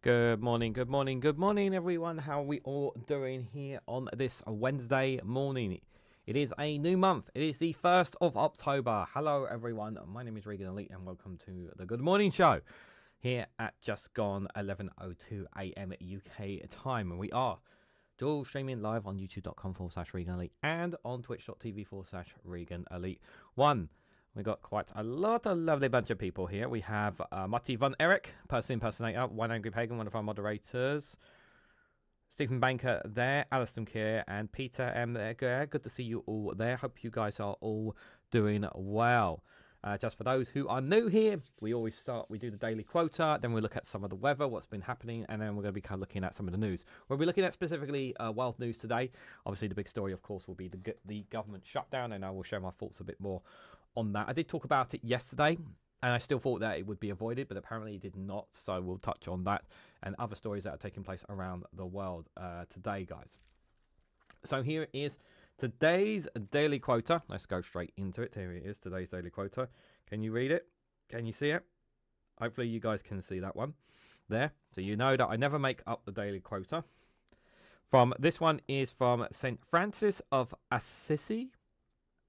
Good morning, good morning, good morning, everyone. How are we all doing here on this Wednesday morning? It is a new month. It is the 1st of October. Hello, everyone. My name is Reganelite, and welcome to the Good Morning Show here at just gone 11:02 a.m. UK time. And we are dual streaming live on youtube.com/Reganelite and on twitch.tv/Reganelite1. We got quite a lot of lovely bunch of people here. We have Matti von Erich, person impersonator, One Angry Pagan, one of our moderators. Stephen Banker there, Alison Keir, and Peter M. there. Good to see you all there. Hope you guys are all doing well. Just for those who are new here, we do the daily quota, then we look at some of the weather, what's been happening, and then we're going to be kind of looking at some of the news. We'll be looking at specifically world news today. Obviously, the big story, of course, will be the government shutdown, and I will share my thoughts a bit more on that. I did talk about it yesterday, and I still thought that it would be avoided, but apparently it did not, so we'll touch on that and other stories that are taking place around the world today, guys. So here is today's daily quota. Let's go straight into it. Here it is, today's daily quota. Can you read it? Can you see it? Hopefully you guys can see that one there. So you know that I never make up the daily quota. This one is from St. Francis of Assisi.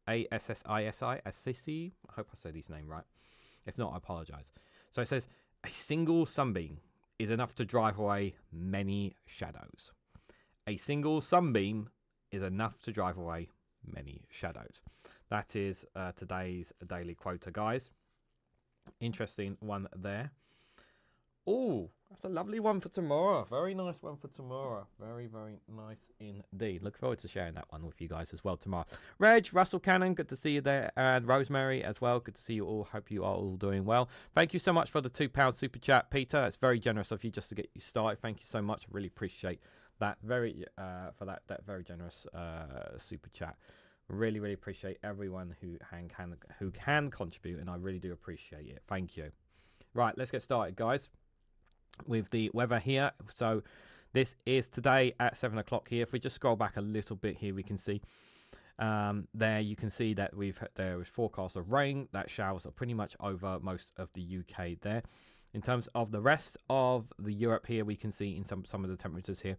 Assisi, Assisi. I hope I said his name right. If not, I apologize. So it says, a single sunbeam is enough to drive away many shadows. A single sunbeam is enough to drive away many shadows. That is today's daily quota, guys. Interesting one there. Oh, that's a lovely one for tomorrow. Very nice one for tomorrow. Very, very nice indeed. Look forward to sharing that one with you guys as well tomorrow. Reg, Russell Cannon, good to see you there. And Rosemary as well. Good to see you all. Hope you are all doing well. Thank you so much for the £2 super chat, Peter. That's very generous of you just to get you started. Thank you so much. I really appreciate that. That very generous super chat. Really, really appreciate everyone who can contribute, and I really do appreciate it. Thank you. Right, let's get started, guys, with the weather here. So this is today at 7 o'clock here. If we just scroll back a little bit here, we can see there you can see that there is forecast of rain. That showers are pretty much over most of the UK there. In terms of the rest of the Europe here, we can see in some of the temperatures here.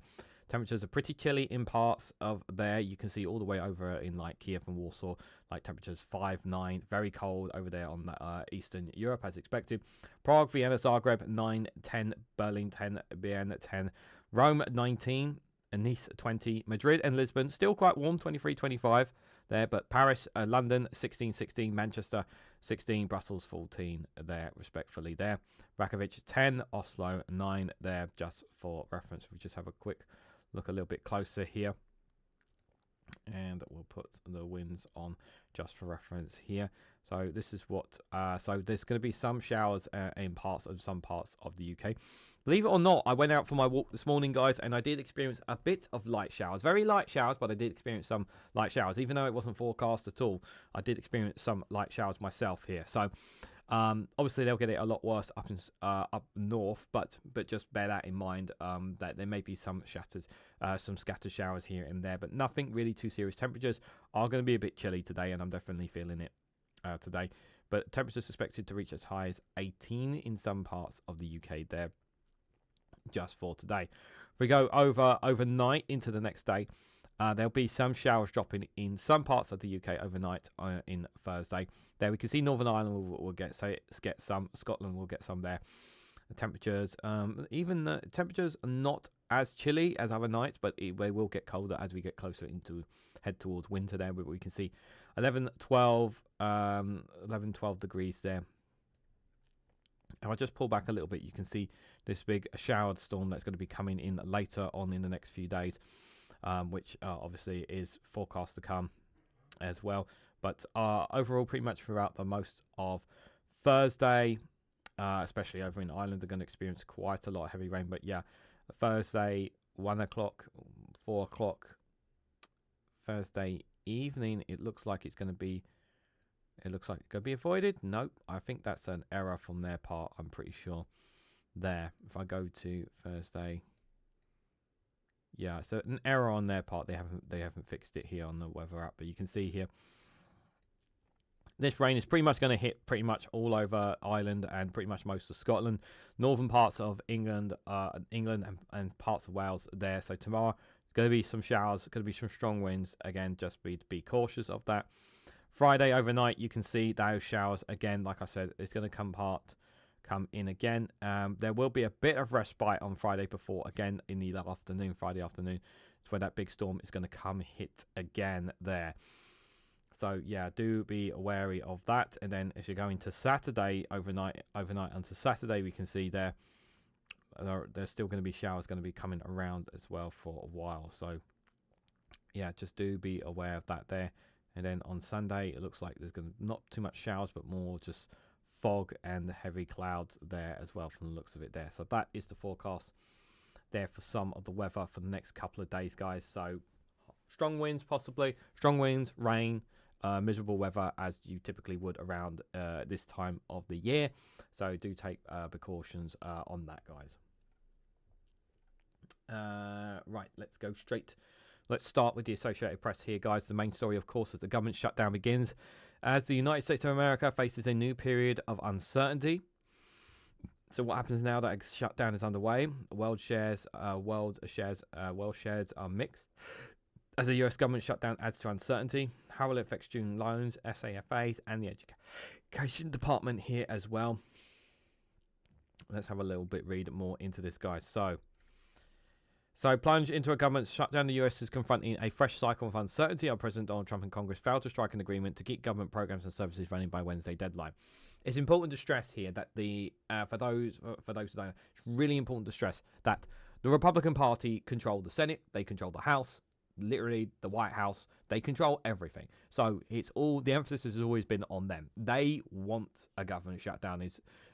Temperatures are pretty chilly in parts of there. You can see all the way over in like Kiev and Warsaw, like temperatures 5, 9, very cold over there on the Eastern Europe as expected. Prague, Vienna, Zagreb 9, 10, Berlin 10, Vienna 10, Rome 19, and Nice 20, Madrid and Lisbon still quite warm, 23, 25 there, but Paris, London 16, 16, Manchester 16, Brussels 14 there respectfully there. Rakovic 10, Oslo 9 there, just for reference. We just have a quick look a little bit closer here, and we'll put the winds on just for reference here. So this is what so there's going to be some showers in some parts of the UK. Believe it or not, I went out for my walk this morning, guys, and I did experience a bit of light showers. Very light showers, but I did experience some light showers. Even though it wasn't forecast at all, I did experience some light showers myself here. So obviously they'll get it a lot worse up north, but just bear that in mind, that there may be some scattered showers here and there, but nothing really too serious. Temperatures are going to be a bit chilly today, and I'm definitely feeling it today. But temperatures expected to reach as high as 18 in some parts of the UK there, just for today. If we go overnight into the next day, there'll be some showers dropping in some parts of the UK overnight in Thursday. There we can see Northern Ireland will get some, Scotland will get some there. The temperatures, even the temperatures are not as chilly as other nights, but they will get colder as we get closer head towards winter there. But we can see 11, 12 degrees there. And I'll just pull back a little bit. You can see this big showered storm that's going to be coming in later on in the next few days, which obviously is forecast to come as well. But overall, pretty much throughout the most of Thursday, especially over in Ireland, they're going to experience quite a lot of heavy rain. But yeah, Thursday, 1 o'clock, 4 o'clock, Thursday evening, it looks like it's going to be avoided. Nope, I think that's an error from their part, I'm pretty sure. There, if I go to Thursday, yeah, so an error on their part. They haven't fixed it here on the weather app, but you can see here This rain is pretty much going to hit pretty much all over Ireland and pretty much most of Scotland, northern parts of England, and parts of Wales there. So tomorrow, going to be some showers, going to be some strong winds. Again, just be cautious of that. Friday overnight, you can see those showers again. Like I said, it's going to come in again. There will be a bit of respite on Friday before again in the afternoon, Friday afternoon. It's where that big storm is going to come hit again there. So yeah, do be wary of that. And then as you're going to Saturday overnight onto Saturday, we can see there's still going to be showers going to be coming around as well for a while. So yeah, just do be aware of that there. And then on Sunday, it looks like there's going to not too much showers, but more just fog and heavy clouds there as well from the looks of it there. So that is the forecast there for some of the weather for the next couple of days, guys. So strong winds, possibly strong winds, rain. Miserable weather as you typically would around this time of the year. So do take precautions on that, guys. Right, let's go straight. Let's start with the Associated Press here, guys. The main story, of course, is the government shutdown begins as the United States of America faces a new period of uncertainty. So what happens now that a shutdown is underway? World shares are mixed. As the US government shutdown adds to uncertainty, how will it affect student loans, SAFAs, and the education department here as well? Let's have a little bit read more into this, guys. So plunge into a government shutdown. The US is confronting a fresh cycle of uncertainty. Our President Donald Trump and Congress failed to strike an agreement to keep government programs and services running by Wednesday deadline. It's important to stress here that for those who don't know, it's really important to stress that the Republican Party control the Senate, they control the House. Literally the White House, they control everything. So it's all, the emphasis has always been on them. They want a government shutdown.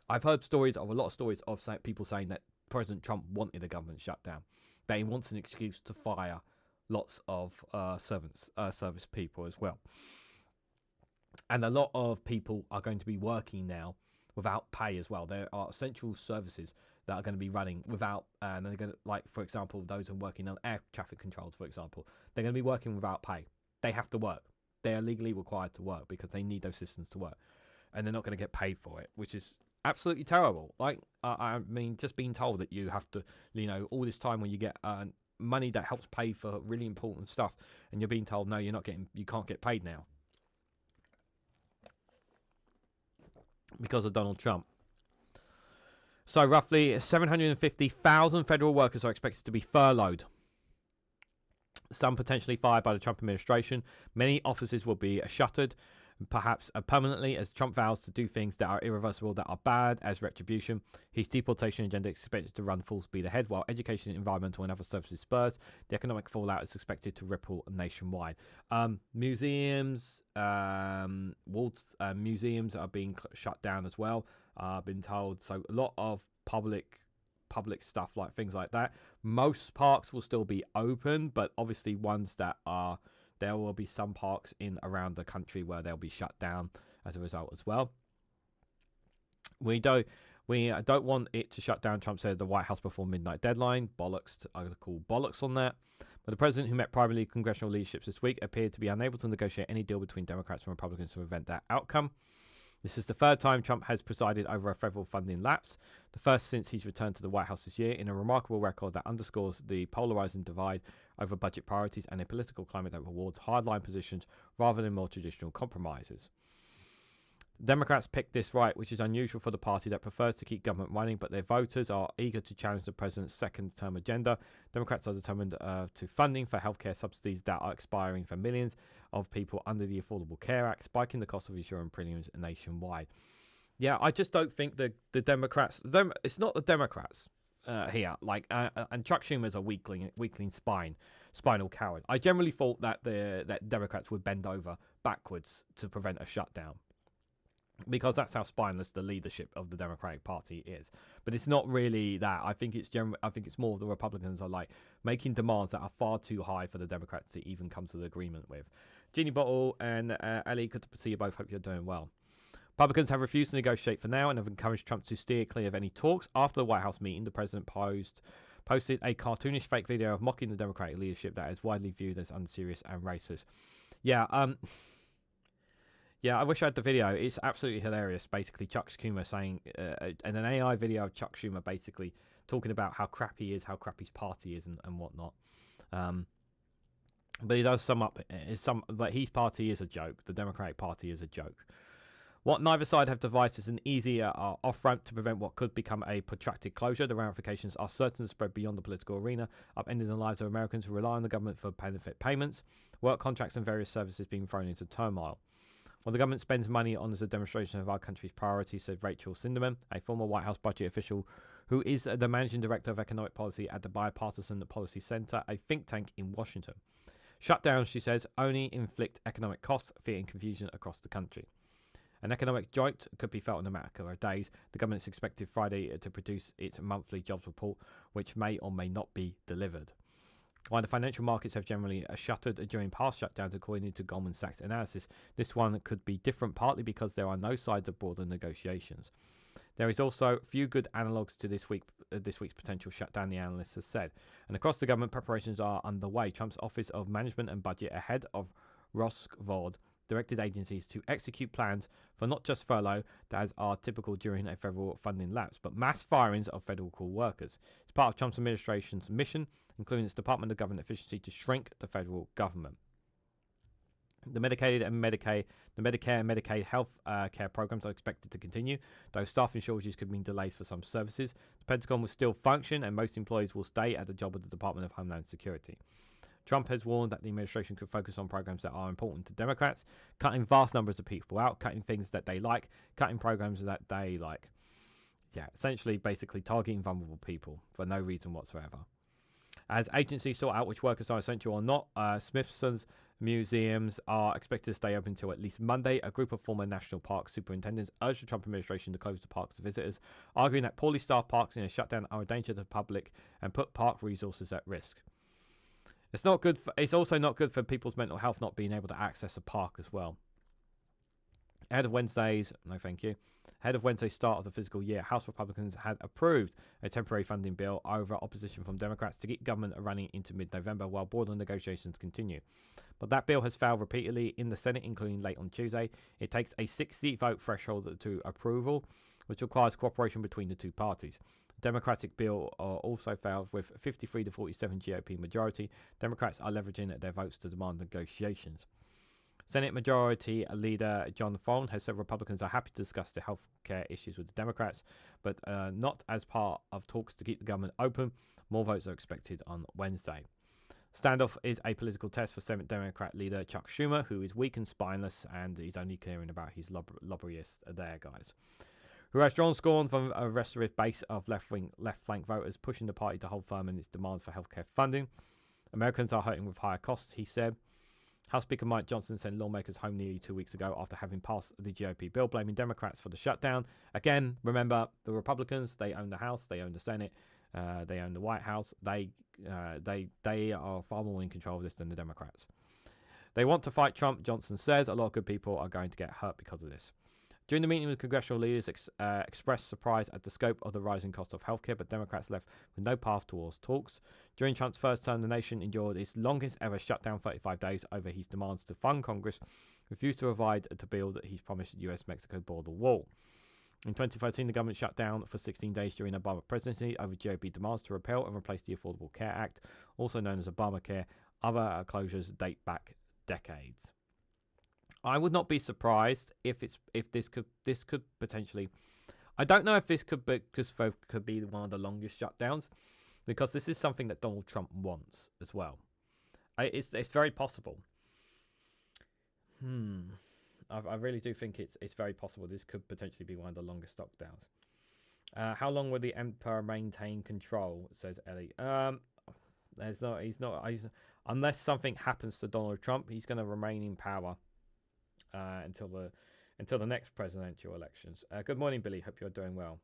I've heard a lot of stories of people saying that President Trump wanted a government shutdown. They want an excuse to fire lots of service people as well. And a lot of people are going to be working now without pay as well. There are essential services that are going to be running without, and they're going to, like, for example, those who are working on air traffic controls, for example, they're going to be working without pay. They have to work. They are legally required to work because they need those systems to work, and they're not going to get paid for it, which is absolutely terrible. Like, I mean, just being told that you have to, all this time when you get money that helps pay for really important stuff, and you're being told, no, you can't get paid now because of Donald Trump. So roughly 750,000 federal workers are expected to be furloughed. Some potentially fired by the Trump administration. Many offices will be shuttered, perhaps permanently, as Trump vows to do things that are irreversible, that are bad as retribution. His deportation agenda is expected to run full speed ahead, while education, environmental and other services spurs. The economic fallout is expected to ripple nationwide. Museums, museums are being shut down as well. Been told. So a lot of public stuff, like things like that. Most parks will still be open, but obviously ones that are, there will be some parks in around the country where they'll be shut down as a result as well. We don't want it to shut down, Trump said, the White House before midnight deadline. Bollocks. I'm going to call bollocks on that. But the president, who met privately congressional leaderships this week, appeared to be unable to negotiate any deal between Democrats and Republicans to prevent that outcome. This is the third time Trump has presided over a federal funding lapse, the first since he's returned to the White House this year, in a remarkable record that underscores the polarizing divide over budget priorities and a political climate that rewards hardline positions rather than more traditional compromises. Democrats picked this right, which is unusual for the party that prefers to keep government running, but their voters are eager to challenge the president's second-term agenda. Democrats are determined to funding for healthcare subsidies that are expiring for millions of people under the Affordable Care Act, spiking the cost of insurance premiums nationwide. Yeah, I just don't think the Democrats... it's not the Democrats here. And Chuck Schumer's a weakling spinal coward. I generally thought that that Democrats would bend over backwards to prevent a shutdown, because that's how spineless the leadership of the Democratic Party is. But it's not really that. I think it's more the Republicans are like making demands that are far too high for the Democrats to even come to the agreement with. Jeannie Bottle and Ellie, good to see you both. Hope you're doing well. Republicans have refused to negotiate for now and have encouraged Trump to steer clear of any talks. After the White House meeting, the president posted a cartoonish fake video of mocking the Democratic leadership that is widely viewed as unserious and racist. Yeah, Yeah, I wish I had the video. It's absolutely hilarious. Basically, Chuck Schumer saying, and an AI video of Chuck Schumer basically talking about how crap he is, how crap his party is, and whatnot. Um, but he does sum up, but his party is a joke. The Democratic Party is a joke. What neither side have devised is an easier off-ramp to prevent what could become a protracted closure. The ramifications are certain to spread beyond the political arena, upending the lives of Americans who rely on the government for benefit payments, work contracts and various services being thrown into turmoil. What the government spends money on is a demonstration of our country's priorities, said Rachel Sinderman, a former White House budget official who is the managing director of economic policy at the Bipartisan Policy Center, a think tank in Washington. Shutdowns, she says, only inflict economic costs, fear and confusion across the country. An economic jolt could be felt in a matter of days. The government is expected Friday to produce its monthly jobs report, which may or may not be delivered. While the financial markets have generally shuttered during past shutdowns, according to Goldman Sachs analysis, this one could be different, partly because there are no signs of broader negotiations. There is also few good analogues to this week's potential shutdown, the analyst has said. And across the government, preparations are underway. Trump's Office of Management and Budget, ahead of Roscoe, directed agencies to execute plans for not just furlough, as are typical during a federal funding lapse, but mass firings of federal workers. It's part of Trump's administration's mission, including its Department of Government Efficiency, to shrink the federal government. The Medicaid and Medicare and Medicaid health care programs are expected to continue, though staffing shortages could mean delays for some services. The Pentagon will still function, and most employees will stay at the job of the Department of Homeland Security. Trump has warned that the administration could focus on programs that are important to Democrats, cutting vast numbers of people out, cutting things that they like, cutting programs that they like. Yeah, essentially, basically targeting vulnerable people for no reason whatsoever. As agencies sort out which workers are essential or not, Smithson's museums are expected to stay open until at least Monday. A group of former national park superintendents urged the Trump administration to close the parks to visitors, arguing that poorly staffed parks in a shutdown are a danger to the public and put park resources at risk. It's not good. It's also not good for people's mental health not being able to access a park as well. Ahead of Wednesday's start of the fiscal year, House Republicans had approved a temporary funding bill over opposition from Democrats to keep government running into mid-November while border negotiations continue. But that bill has failed repeatedly in the Senate, including late on Tuesday. It takes a 60-vote threshold to approval, which requires cooperation between the two parties. Democratic bill also failed with 53 to 47 GOP majority. Democrats are leveraging their votes to demand negotiations. Senate Majority Leader John Thune has said Republicans are happy to discuss the health care issues with the Democrats, but not as part of talks to keep the government open. More votes are expected on Wednesday. Standoff is a political test for Senate Democrat leader Chuck Schumer, who is weak and spineless, and he's only caring about his lobbyists there, guys. Who has drawn scorn from a restorative base of left-flank voters, pushing the party to hold firm in its demands for healthcare funding. Americans are hurting with higher costs, he said. House Speaker Mike Johnson sent lawmakers home nearly 2 weeks ago after having passed the GOP bill, blaming Democrats for the shutdown. Again, remember, the Republicans, they own the House, they own the Senate, they own the White House. They are far more in control of this than the Democrats. They want to fight Trump, Johnson says. A lot of good people are going to get hurt because of this. During the meeting, with congressional leaders expressed surprise at the scope of the rising cost of healthcare, but Democrats left with no path towards talks. During Trump's first term, the nation endured its longest ever shutdown, 35 days, over his demands to fund Congress, refused to provide the bill that he's promised US-Mexico border wall. In 2013, the government shut down for 16 days during Obama's presidency over GOP demands to repeal and replace the Affordable Care Act, also known as Obamacare. Other closures date back decades. I would not be surprised if this could potentially. I don't know if this could be one of the longest shutdowns, because this is something that Donald Trump wants as well. It's very possible. I really do think it's very possible this could potentially be one of the longest lockdowns. How long will the emperor maintain control? Says Ellie. Unless something happens to Donald Trump, he's going to remain in power until the next presidential elections. Good morning, Billy. Hope you're doing well.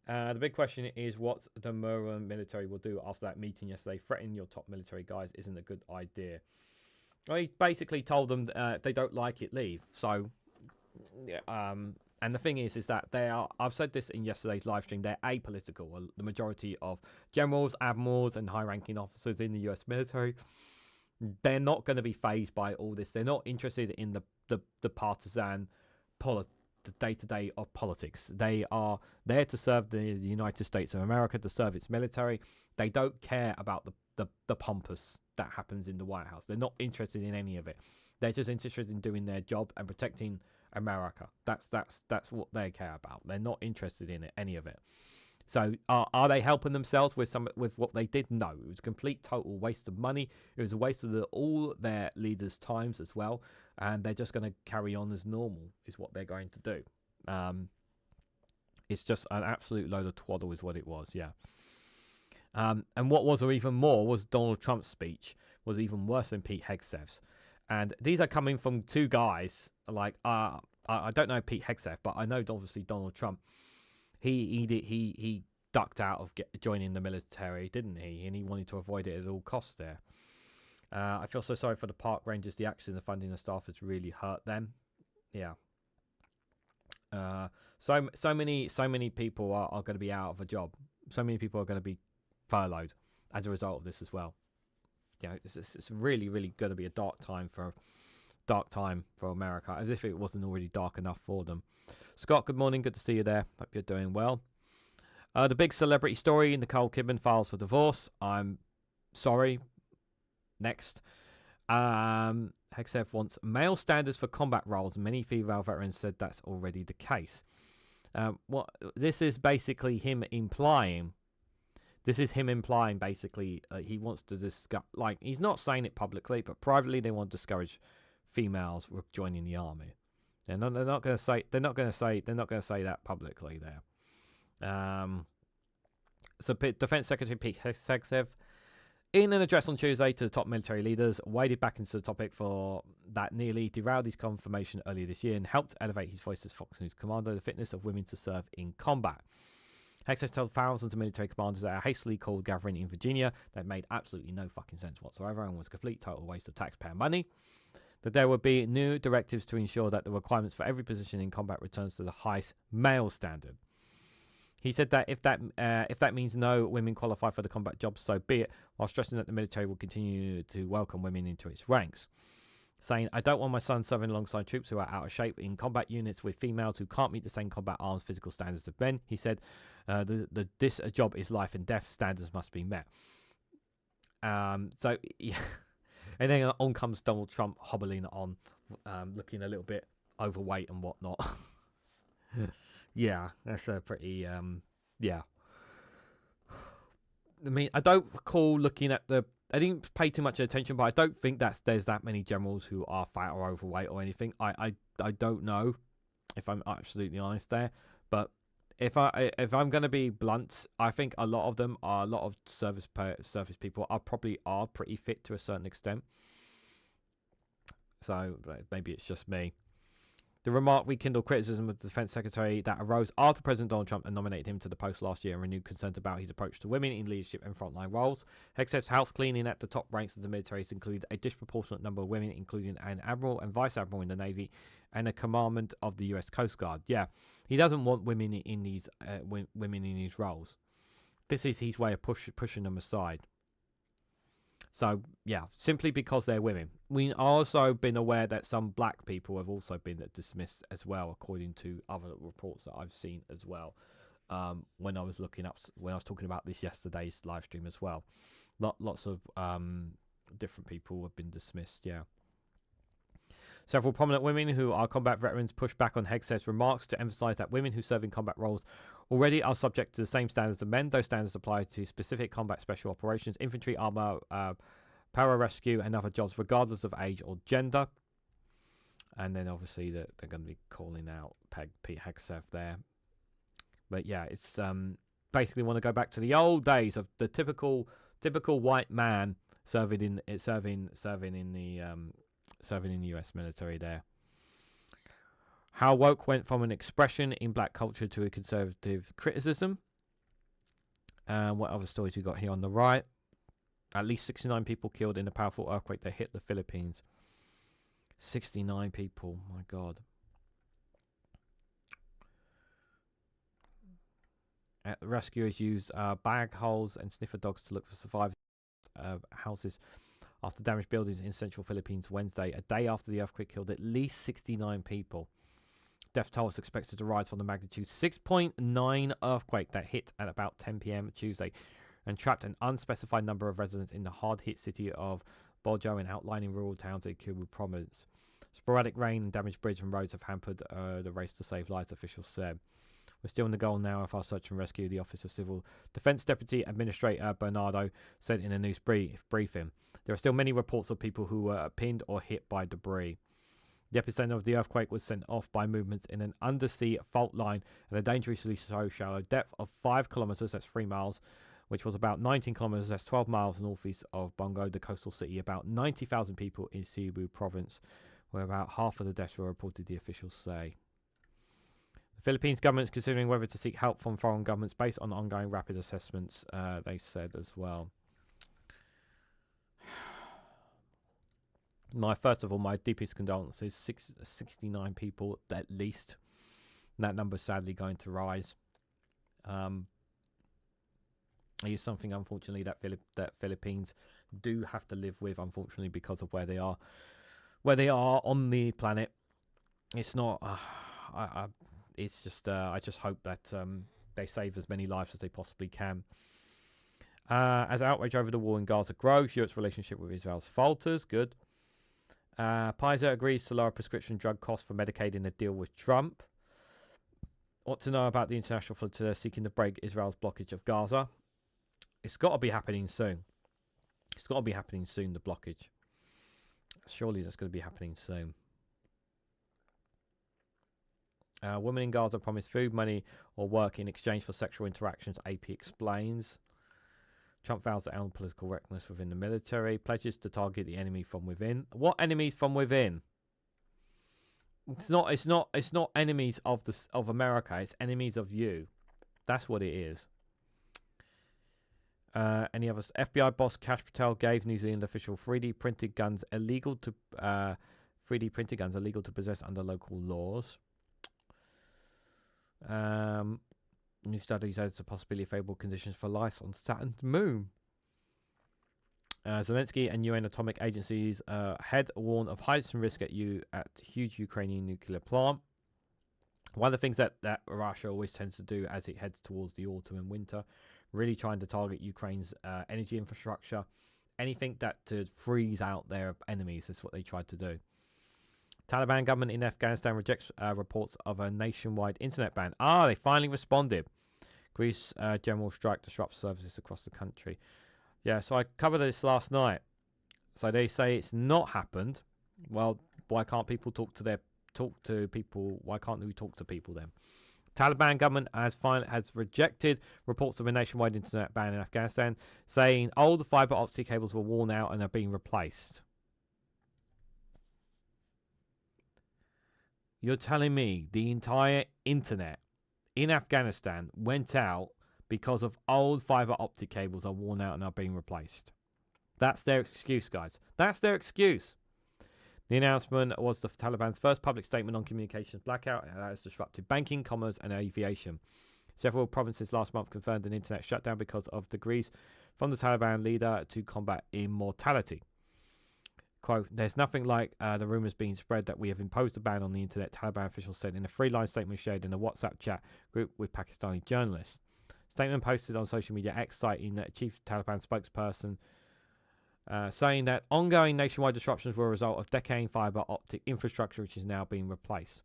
The big question is what the Maroon military will do after that meeting yesterday. Threatening your top military guys isn't a good idea. Well, he basically told them if they don't like it, leave. So, and the thing is that they are. I've said this in yesterday's live stream. They're apolitical. The majority of generals, admirals, and high-ranking officers in the U.S. military They're not going to be phased by all this. They're not interested in the partisan the day-to-day of politics. They are there to serve the United States of America, to serve its military. They don't care about the pompous that happens in the White House. They're not interested in any of it. They're just interested in doing their job and protecting America. That's what they care about. They're not interested in any of it. So are they helping themselves with what they did? No, it was a complete total waste of money. It was a waste of all their leaders' times as well, and they're just going to carry on as normal is what they're going to do. It's just an absolute load of twaddle is what it was, yeah. And what was even more was Donald Trump's speech was even worse than Pete Hegseth's. And these are coming from two guys like I don't know Pete Hegseth, but I know obviously Donald Trump. He ducked out of joining the military, didn't he? And he wanted to avoid it at all costs there. I feel so sorry for the park rangers. The action, the funding, the staff has really hurt them. Yeah. So many people are going to be out of a job. So many people are going to be furloughed as a result of this as well. You know, it's really going to be a dark time for America, as if it wasn't already dark enough for them. Scott, good morning. Good to see you there. Hope you're doing well. The big celebrity story: Nicole Kidman files for divorce. I'm sorry. Next. Hegseth wants male standards for combat roles. Many female veterans said that's already the case. What this is basically him implying. This is him implying basically he wants to discuss. Like, he's not saying it publicly, but privately they want to discourage females joining the army. They're not going to say that publicly there. So Defense Secretary Pete Hegseth, in an address on Tuesday to the top military leaders, waded back into the topic for that nearly derailed his confirmation earlier this year and helped elevate his voice as Fox News commander, the fitness of women to serve in combat. Hegseth told thousands of military commanders at a hastily called gathering in Virginia that made absolutely no fucking sense whatsoever and was a complete total waste of taxpayer money. That there would be new directives to ensure that the requirements for every position in combat returns to the highest male standard. He said that if that means no women qualify for the combat jobs, so be it, while stressing that the military will continue to welcome women into its ranks. Saying, I don't want my son serving alongside troops who are out of shape in combat units with females who can't meet the same combat arms physical standards of men. He said, this job is life and death, standards must be met. So, yeah. And then on comes Donald Trump hobbling on, looking a little bit overweight and whatnot. Yeah, that's a pretty, yeah. I mean, I don't recall looking at I didn't pay too much attention, but I don't think there's that many generals who are fat or overweight or anything. I don't know, if I'm absolutely honest there. But if I'm going to be blunt, I think a lot of service people are pretty fit to a certain extent. So maybe it's just me. The remark rekindled criticism of the Defense Secretary that arose after President Donald Trump had nominated him to the post last year and renewed concerns about his approach to women in leadership and frontline roles. Hegseth's house cleaning at the top ranks of the military included a disproportionate number of women, including an admiral and vice admiral in the Navy and a commandant of the U.S. Coast Guard. Yeah, he doesn't want women in these roles. This is his way of pushing them aside. So, yeah, simply because they're women. We've also been aware that some black people have also been dismissed as well, according to other reports that I've seen as well. When I was talking about this yesterday's live stream as well. Lots of different people have been dismissed, yeah. Several prominent women who are combat veterans pushed back on Hegseth's remarks to emphasize that women who serve in combat roles already are subject to the same standards as men. Those standards apply to specific combat special operations, infantry, armor, pararescue, and other jobs, regardless of age or gender. And then obviously they're going to be calling out Pete Hegseth there. But yeah, it's basically want to go back to the old days of the typical white man serving in the U.S. military there. How woke went from an expression in black culture to a conservative criticism. What other stories we got here on the right? At least 69 people killed in a powerful earthquake that hit the Philippines. 69 people, my God. Rescuers used bag holes and sniffer dogs to look for survivors. Houses after damaged buildings in central Philippines Wednesday, a day after the earthquake killed at least 69 people. Death toll is expected to rise from the magnitude 6.9 earthquake that hit at about 10 p.m. Tuesday and trapped an unspecified number of residents in the hard-hit city of Bojo and outlying rural towns in Cebu province. Sporadic rain and damaged bridges and roads have hampered the race to save lives, officials said. We're still in the goal now of our search and rescue, the Office of Civil Defence Deputy Administrator Bernardo said in a news briefing. There are still many reports of people who were pinned or hit by debris. The epicenter of the earthquake was sent off by movements in an undersea fault line at a dangerously so shallow depth of 5 kilometers, that's 3 miles, which was about 19 kilometers, that's 12 miles northeast of Bongo, the coastal city. About 90,000 people in Cebu province, where about half of the deaths were reported, the officials say. The Philippines government is considering whether to seek help from foreign governments based on ongoing rapid assessments, they said as well. First of all, my deepest condolences. 69 people at least. And that number is sadly going to rise. It is something, unfortunately, that Philippines do have to live with, unfortunately, because of where they are on the planet. It's not. It's just. I just hope that they save as many lives as they possibly can. As outrage over the war in Gaza grows, Europe's relationship with Israel falters. Good. Pfizer agrees to lower prescription drug costs for Medicaid in a deal with Trump. What to know about the international flotilla seeking to break Israel's blockage of Gaza? It's got to be happening soon. It's got to be happening soon, the blockage. Surely that's going to be happening soon. Women in Gaza promise food, money, or work in exchange for sexual interactions, AP explains. Trump vows to end political correctness within the military. Pledges to target the enemy from within. What enemies from within? It's not enemies of America. It's enemies of you. That's what it is. Any others? FBI boss Kash Patel gave New Zealand official 3D printed guns illegal to possess under local laws. New studies adds a possibility of favorable conditions for life on Saturn's moon. Zelensky and UN atomic agencies head warn of heights and risk at huge Ukrainian nuclear plant. One of the things that Russia always tends to do as it heads towards the autumn and winter, really trying to target Ukraine's energy infrastructure. Anything that to freeze out their enemies is what they tried to do. Taliban government in Afghanistan rejects reports of a nationwide internet ban. They finally responded. Greece general strike disrupts services across the country. Yeah, so I covered this last night. So they say it's not happened. Well, why can't people talk to people? Why can't we talk to people then? Taliban government has rejected reports of a nationwide internet ban in Afghanistan, saying old fiber optic cables were worn out and are being replaced. You're telling me the entire internet in Afghanistan went out because of old fiber optic cables are worn out and are being replaced? That's their excuse, guys. That's their excuse. The announcement was the Taliban's first public statement on communications blackout that has disrupted banking, commerce, and aviation. Several provinces last month confirmed an internet shutdown because of degrees from the Taliban leader to combat immortality. Quote, there's nothing like the rumours being spread that we have imposed a ban on the internet, Taliban officials said in a three-line statement shared in a WhatsApp chat group with Pakistani journalists. Statement posted on social media X citing a chief Taliban spokesperson saying that ongoing nationwide disruptions were a result of decaying fibre optic infrastructure which is now being replaced.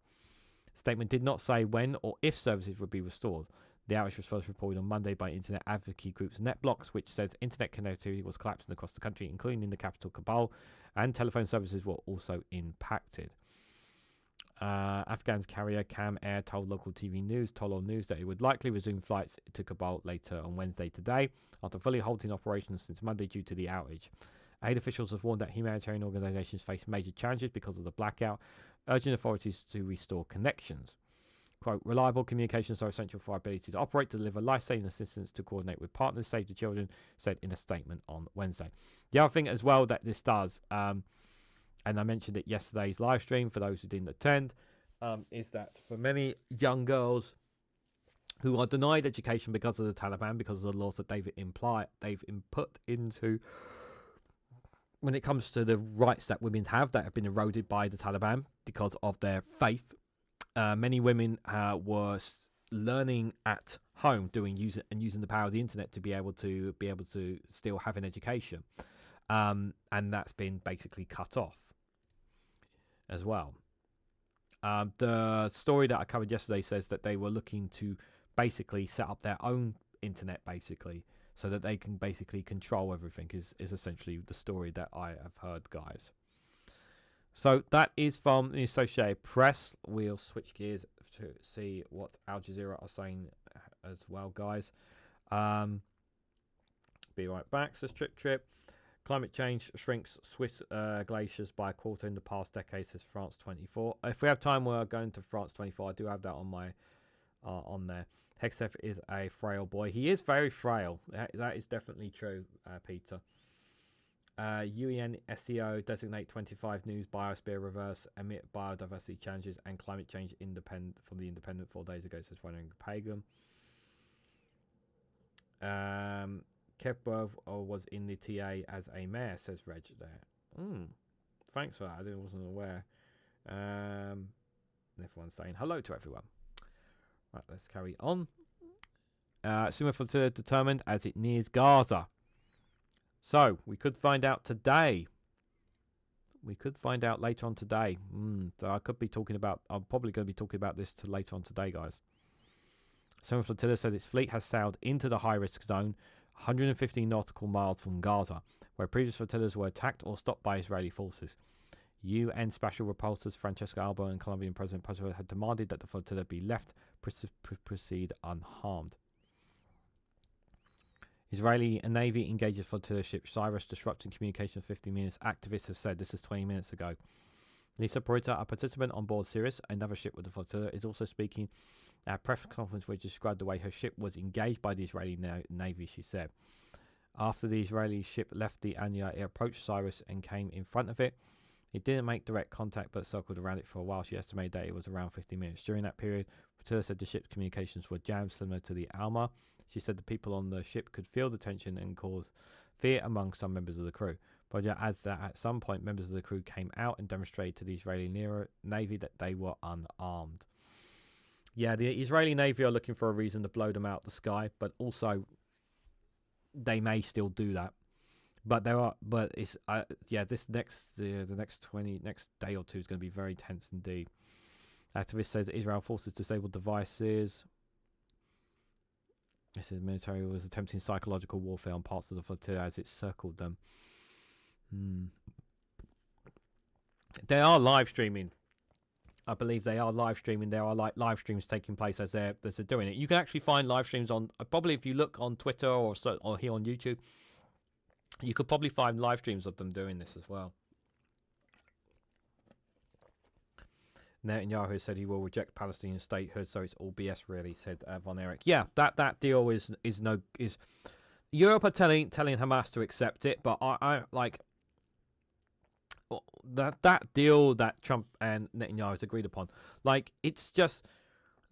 The statement did not say when or if services would be restored. The outage was first reported on Monday by internet advocacy groups NetBlocks, which says internet connectivity was collapsing across the country, including in the capital Kabul, and telephone services were also impacted. Afghan's carrier Cam Air told local TV news, Tolo News, that it would likely resume flights to Kabul later on Wednesday today, after fully halting operations since Monday due to the outage. Aid officials have warned that humanitarian organisations face major challenges because of the blackout, urging authorities to restore connections. Quote, reliable communications are essential for our ability to operate, to deliver life-saving assistance, to coordinate with partners, save the children, said in a statement on Wednesday. The other thing as well that this does, and I mentioned it yesterday's live stream for those who didn't attend, is that for many young girls who are denied education because of the Taliban, because of the laws that they've input into when it comes to the rights that women have that have been eroded by the Taliban because of their faith, many women were learning at home, using the power of the internet to be able to still have an education, and that's been basically cut off as well. The story that I covered yesterday says that they were looking to basically set up their own internet, basically, so that they can basically control everything. Is essentially the story that I have heard, guys. So that is from the Associated Press. We'll switch gears to see what Al Jazeera are saying as well, guys. Be right back. So Trip. Climate change shrinks Swiss glaciers by a quarter in the past decade, says France 24. If we have time, we're going to France 24. I do have that on my on there. Hegseth is a frail boy. He is very frail. That is definitely true, Peter. UN SEO designate 25 news biosphere reverse emit biodiversity challenges and climate change from the Independent 4 days ago, says Ryan Pagan. Kepler was in the TA as a mayor, says Reg there. Thanks for that. I wasn't aware. Everyone's saying hello to everyone. Right, let's carry on. Sumer flotilla determined as it nears Gaza. So, we could find out today. We could find out later on today. So I'm probably going to be talking about this later on today, guys. Sumer flotilla said its fleet has sailed into the high-risk zone 115 nautical miles from Gaza, where previous flotillas were attacked or stopped by Israeli forces. UN Special Rapporteurs Francesco Albo and Colombian President Petro had demanded that the flotilla be left proceed unharmed. Israeli Navy engages flotilla ship Cyrus, disrupting communication for 15 minutes. Activists have said this is 20 minutes ago. Lisa Porita, a participant on board Sirius, another ship with the flotilla, is also speaking at a press conference which described the way her ship was engaged by the Israeli Navy, she said. After the Israeli ship left the Anya, it approached Cyrus and came in front of it. It didn't make direct contact but circled around it for a while. She estimated that it was around 15 minutes. During that period, Flotilla said the ship's communications were jammed, similar to the Alma. She said the people on the ship could feel the tension and cause fear among some members of the crew. Roger adds that at some point, members of the crew came out and demonstrated to the Israeli Navy that they were unarmed. Yeah, the Israeli Navy are looking for a reason to blow them out the sky, but also they may still do that. But it's this the next day or two is going to be very tense indeed. Activist says Israel forces disabled devices. It says the military was attempting psychological warfare on parts of the flotilla as it circled them. They are live streaming. I believe they are live streaming. There are live streams taking place as they're doing it. You can actually find live streams on probably if you look on Twitter or here on YouTube. You could probably find live streams of them doing this as well. Netanyahu said he will reject Palestinian statehood, so it's all BS, really, said Von Erich. Yeah, that deal is Europe are telling Hamas to accept it, but I like that deal that Trump and Netanyahu has agreed upon. Like, it's just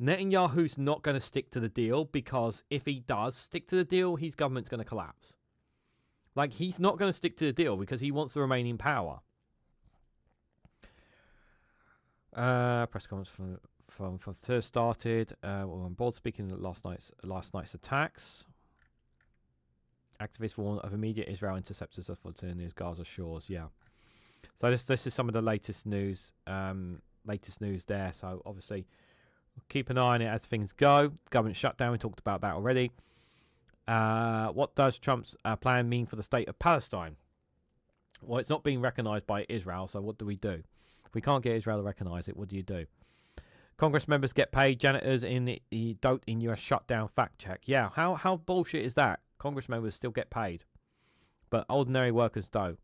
Netanyahu's not going to stick to the deal, because if he does stick to the deal, his government's going to collapse. Like, he's not going to stick to the deal because he wants to remain in power. Press conference from Thursday started. On board speaking at last night's attacks. Activists warn of immediate Israel interceptors of flotilla near Gaza shores. Yeah. So this is some of the latest news. Latest news there. So obviously, keep an eye on it as things go. Government shutdown. We talked about that already. What does Trump's plan mean for the state of Palestine? Well, it's not being recognised by Israel, so what do we do? If we can't get Israel to recognise it, what do you do? Congress members get paid. Janitors in the dote in US shutdown fact check. Yeah, how bullshit is that? Congress members still get paid, but ordinary workers don't.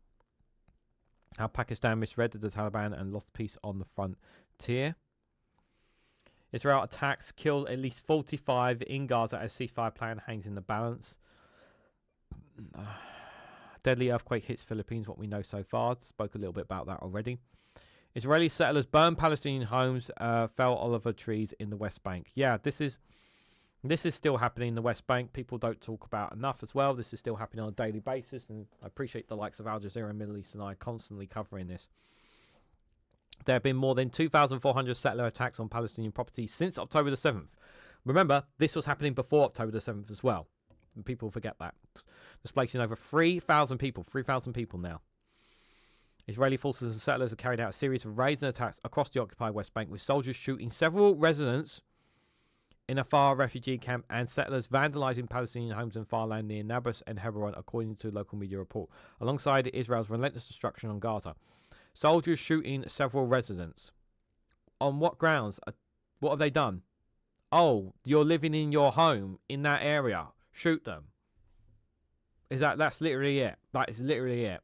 How Pakistan misread the Taliban and lost peace on the frontier. Israel attacks killed at least 45 in Gaza as ceasefire plan hangs in the balance. Deadly earthquake hits Philippines, what we know so far. Spoke a little bit about that already. Israeli settlers burn Palestinian homes, fell olive trees in the West Bank. Yeah, this is This is still happening in the West Bank. People don't talk about enough as well. This is still happening on a daily basis, and I appreciate the likes of Al Jazeera and Middle East and I constantly covering this. There have been more than 2,400 settler attacks on Palestinian property since October the 7th. Remember, this was happening before October the 7th as well. And people forget that. Displacing over 3,000 people. 3,000 people now. Israeli forces and settlers have carried out a series of raids and attacks across the occupied West Bank, with soldiers shooting several residents in a Far refugee camp and settlers vandalizing Palestinian homes and farmland near Nablus and Hebron, according to local media report, alongside Israel's relentless destruction on Gaza. Soldiers shooting several residents. On what grounds? What have they done? Oh, you're living in your home in that area. Shoot them. That's literally it. That is literally it.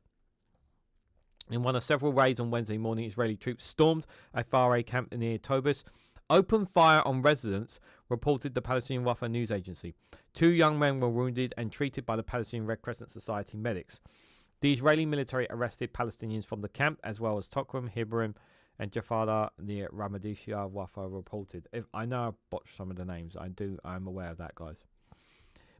In one of several raids on Wednesday morning, Israeli troops stormed a Far camp near Tobus, opened fire on residents, reported the Palestinian Wafa news agency. 2 young men were wounded and treated by the Palestinian Red Crescent Society medics. The Israeli military arrested Palestinians from the camp, as well as Tokram, Hebron, and Jafada near Ramadishia, Wafa reported. If I know I botched some of the names, I'm aware of that, guys.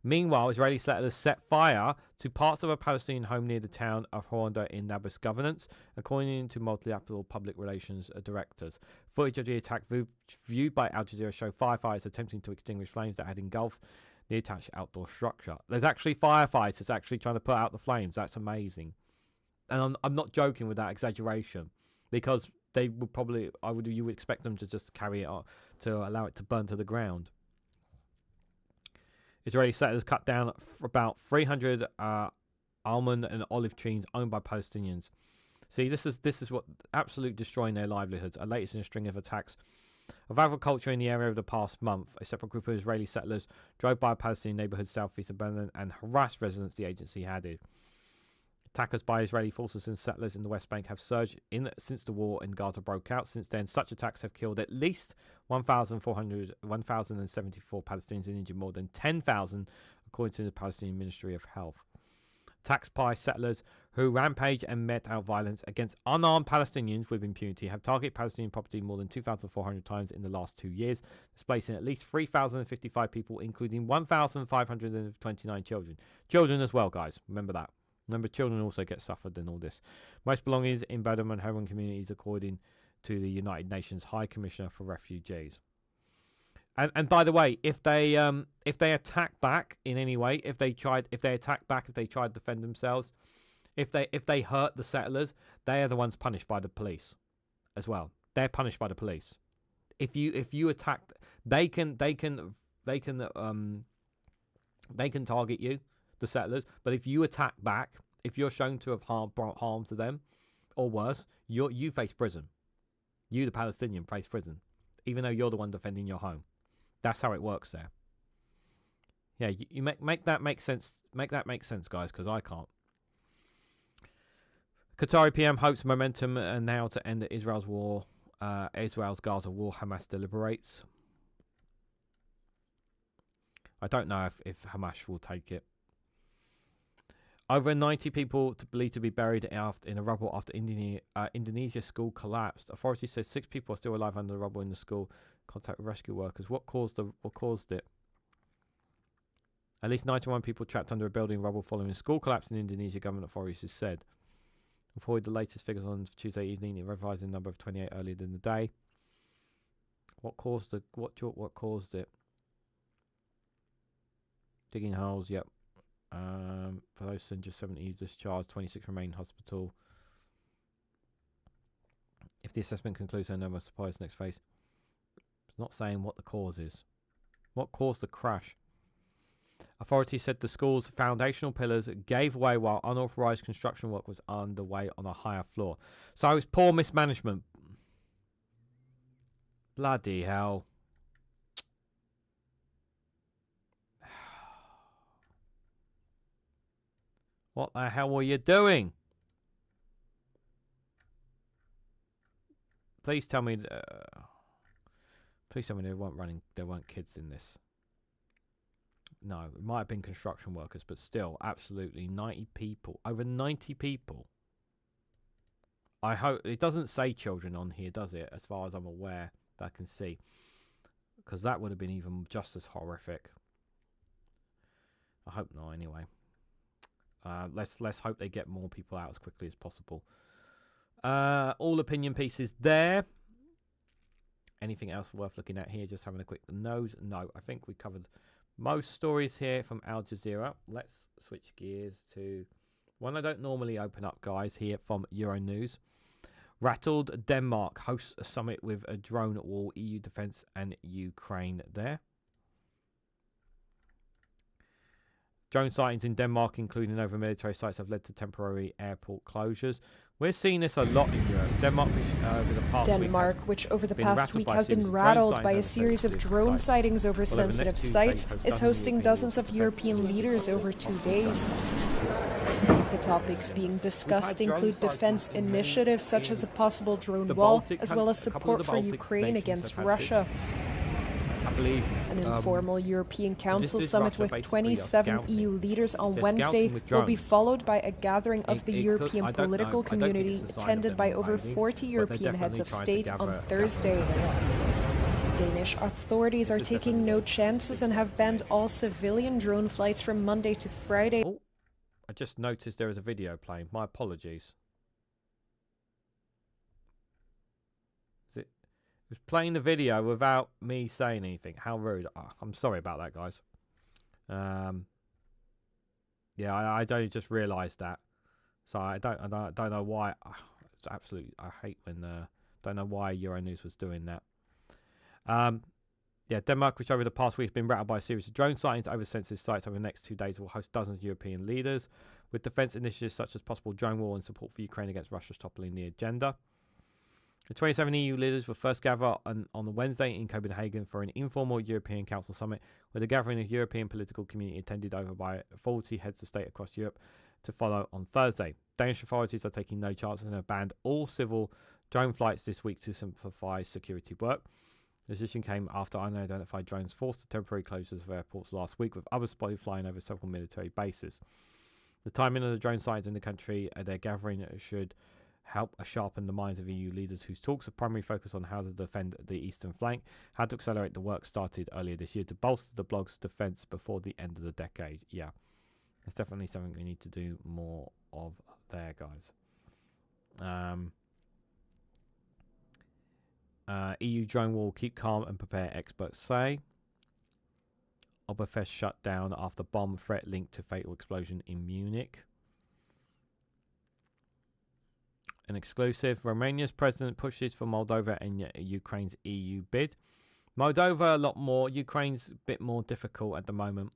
Meanwhile, Israeli settlers set fire to parts of a Palestinian home near the town of Honda in Nablus governance, according to multilateral public relations directors. Footage of the attack viewed by Al Jazeera show firefighters attempting to extinguish flames that had engulfed the attached outdoor structure. There's actually firefighters actually trying to put out the flames. That's amazing. And I'm not joking with that exaggeration, because they would probably, you would expect them to just carry it on, to allow it to burn to the ground. Israeli settlers cut down about 300 almond and olive trees owned by Palestinians. See, this is what absolute destroying their livelihoods. A latest in a string of attacks of agriculture in the area over the past month. A separate group of Israeli settlers drove by a Palestinian neighborhood southeast of Berlin and harassed residents, the agency added. Attackers by Israeli forces and settlers in the West Bank have surged since the war in Gaza broke out. Since then, such attacks have killed at least 1,074 Palestinians and injured more than 10,000, according to the Palestinian Ministry of Health. Attacks by settlers who rampage and met out violence against unarmed Palestinians with impunity have targeted Palestinian property more than 2,400 times in the last 2 years, displacing at least 3,055 people, including 1,529 children. Children as well, guys. Remember that. Remember, children also get suffered in all this. Most belongings in Bedouin and Hebron communities, according to the United Nations High Commissioner for Refugees. And by the way, if they attack back in any way, if they tried to defend themselves, if they hurt the settlers, they are the ones punished by the police, as well. They're punished by the police. If you attack, they can target you, the settlers, but if you attack back, if you're shown to have brought harm to them, or worse, you face prison. You, the Palestinian, face prison, even though you're the one defending your home. That's how it works there. Yeah, you make that make sense. Make that make sense, guys, because I can't. Qatari PM hopes momentum now to end Israel's war. Israel's Gaza war. Hamas deliberates. I don't know if Hamas will take it. Over 90 people believed to be buried in a rubble after Indonesia school collapsed. Authorities said 6 people are still alive under the rubble in the school. Contact with rescue workers. What caused it? At least 91 people trapped under a building rubble following a school collapse in Indonesia, government authorities said. Reported the latest figures on Tuesday evening. It revised the number of 28 earlier in the day. What caused it? Digging holes. Yep. For those 70 discharged, 26 remain in hospital. If the assessment concludes, no more supplies next phase. It's not saying what the cause is. What caused the crash? Authorities said the school's foundational pillars gave way while unauthorized construction work was underway on a higher floor. So it was poor mismanagement. Bloody hell. What the hell were you doing? Please tell me. Please tell me there weren't kids in this. No, it might have been construction workers, but still, absolutely 90 people. Over 90 people. I hope it doesn't say children on here, does it? As far as I'm aware, that I can see. because that would have been even just as horrific. I hope not, anyway. Let's hope they get more people out as quickly as possible. All opinion pieces there. Anything else worth looking at here? Just having a quick nose. No, I think we covered most stories here from Al Jazeera. Let's switch gears to one I don't normally open up, guys, here from Euronews. Rattled Denmark hosts a summit with a drone war, EU defence and Ukraine there. Drone sightings in Denmark, including over military sites, have led to temporary airport closures. We're seeing this a lot in Europe. Denmark, which over the past week has been rattled by a series of drone sightings over sensitive sites, is hosting dozens of European leaders over 2 days. The topics being discussed include defense initiatives such as a possible drone wall, as well as support for Ukraine against Russia. An informal European Council summit with 27 EU leaders on Wednesday will be followed by a gathering of the European political community attended by over 40 European heads of state on Thursday. Danish authorities are taking no chances and have banned all civilian drone flights from Monday to Friday. Oh, I just noticed there is a video playing. My apologies. Was playing the video without me saying anything. How rude. Oh, I'm sorry about that, guys. Yeah, I don't just realised that. So I don't know why. It's absolutely, I hate when don't know why Euronews was doing that. Yeah, Denmark, which over the past week has been rattled by a series of drone sightings over sensitive sites over the next 2 days, will host dozens of European leaders, with defence initiatives such as possible drone war and support for Ukraine against Russia toppling the agenda. The 27 EU leaders will first gather on the Wednesday in Copenhagen for an informal European Council summit, with a gathering of European political community attended over by 40 heads of state across Europe to follow on Thursday. Danish authorities are taking no chances and have banned all civil drone flights this week to simplify security work. The decision came after unidentified drones forced the temporary closures of airports last week, with others spotted flying over several military bases. The timing of the drone sightings in the country at their gathering should help sharpen the minds of EU leaders whose talks have primarily focused on how to defend the eastern flank, how to accelerate the work started earlier this year to bolster the blog's defence before the end of the decade. Yeah, that's definitely something we need to do more of there, guys. EU drone war, keep calm and prepare, experts say. Oktoberfest shut down after bomb threat linked to fatal explosion in Munich. An exclusive. Romania's president pushes for Moldova and Ukraine's EU bid. Moldova a lot more. Ukraine's a bit more difficult at the moment.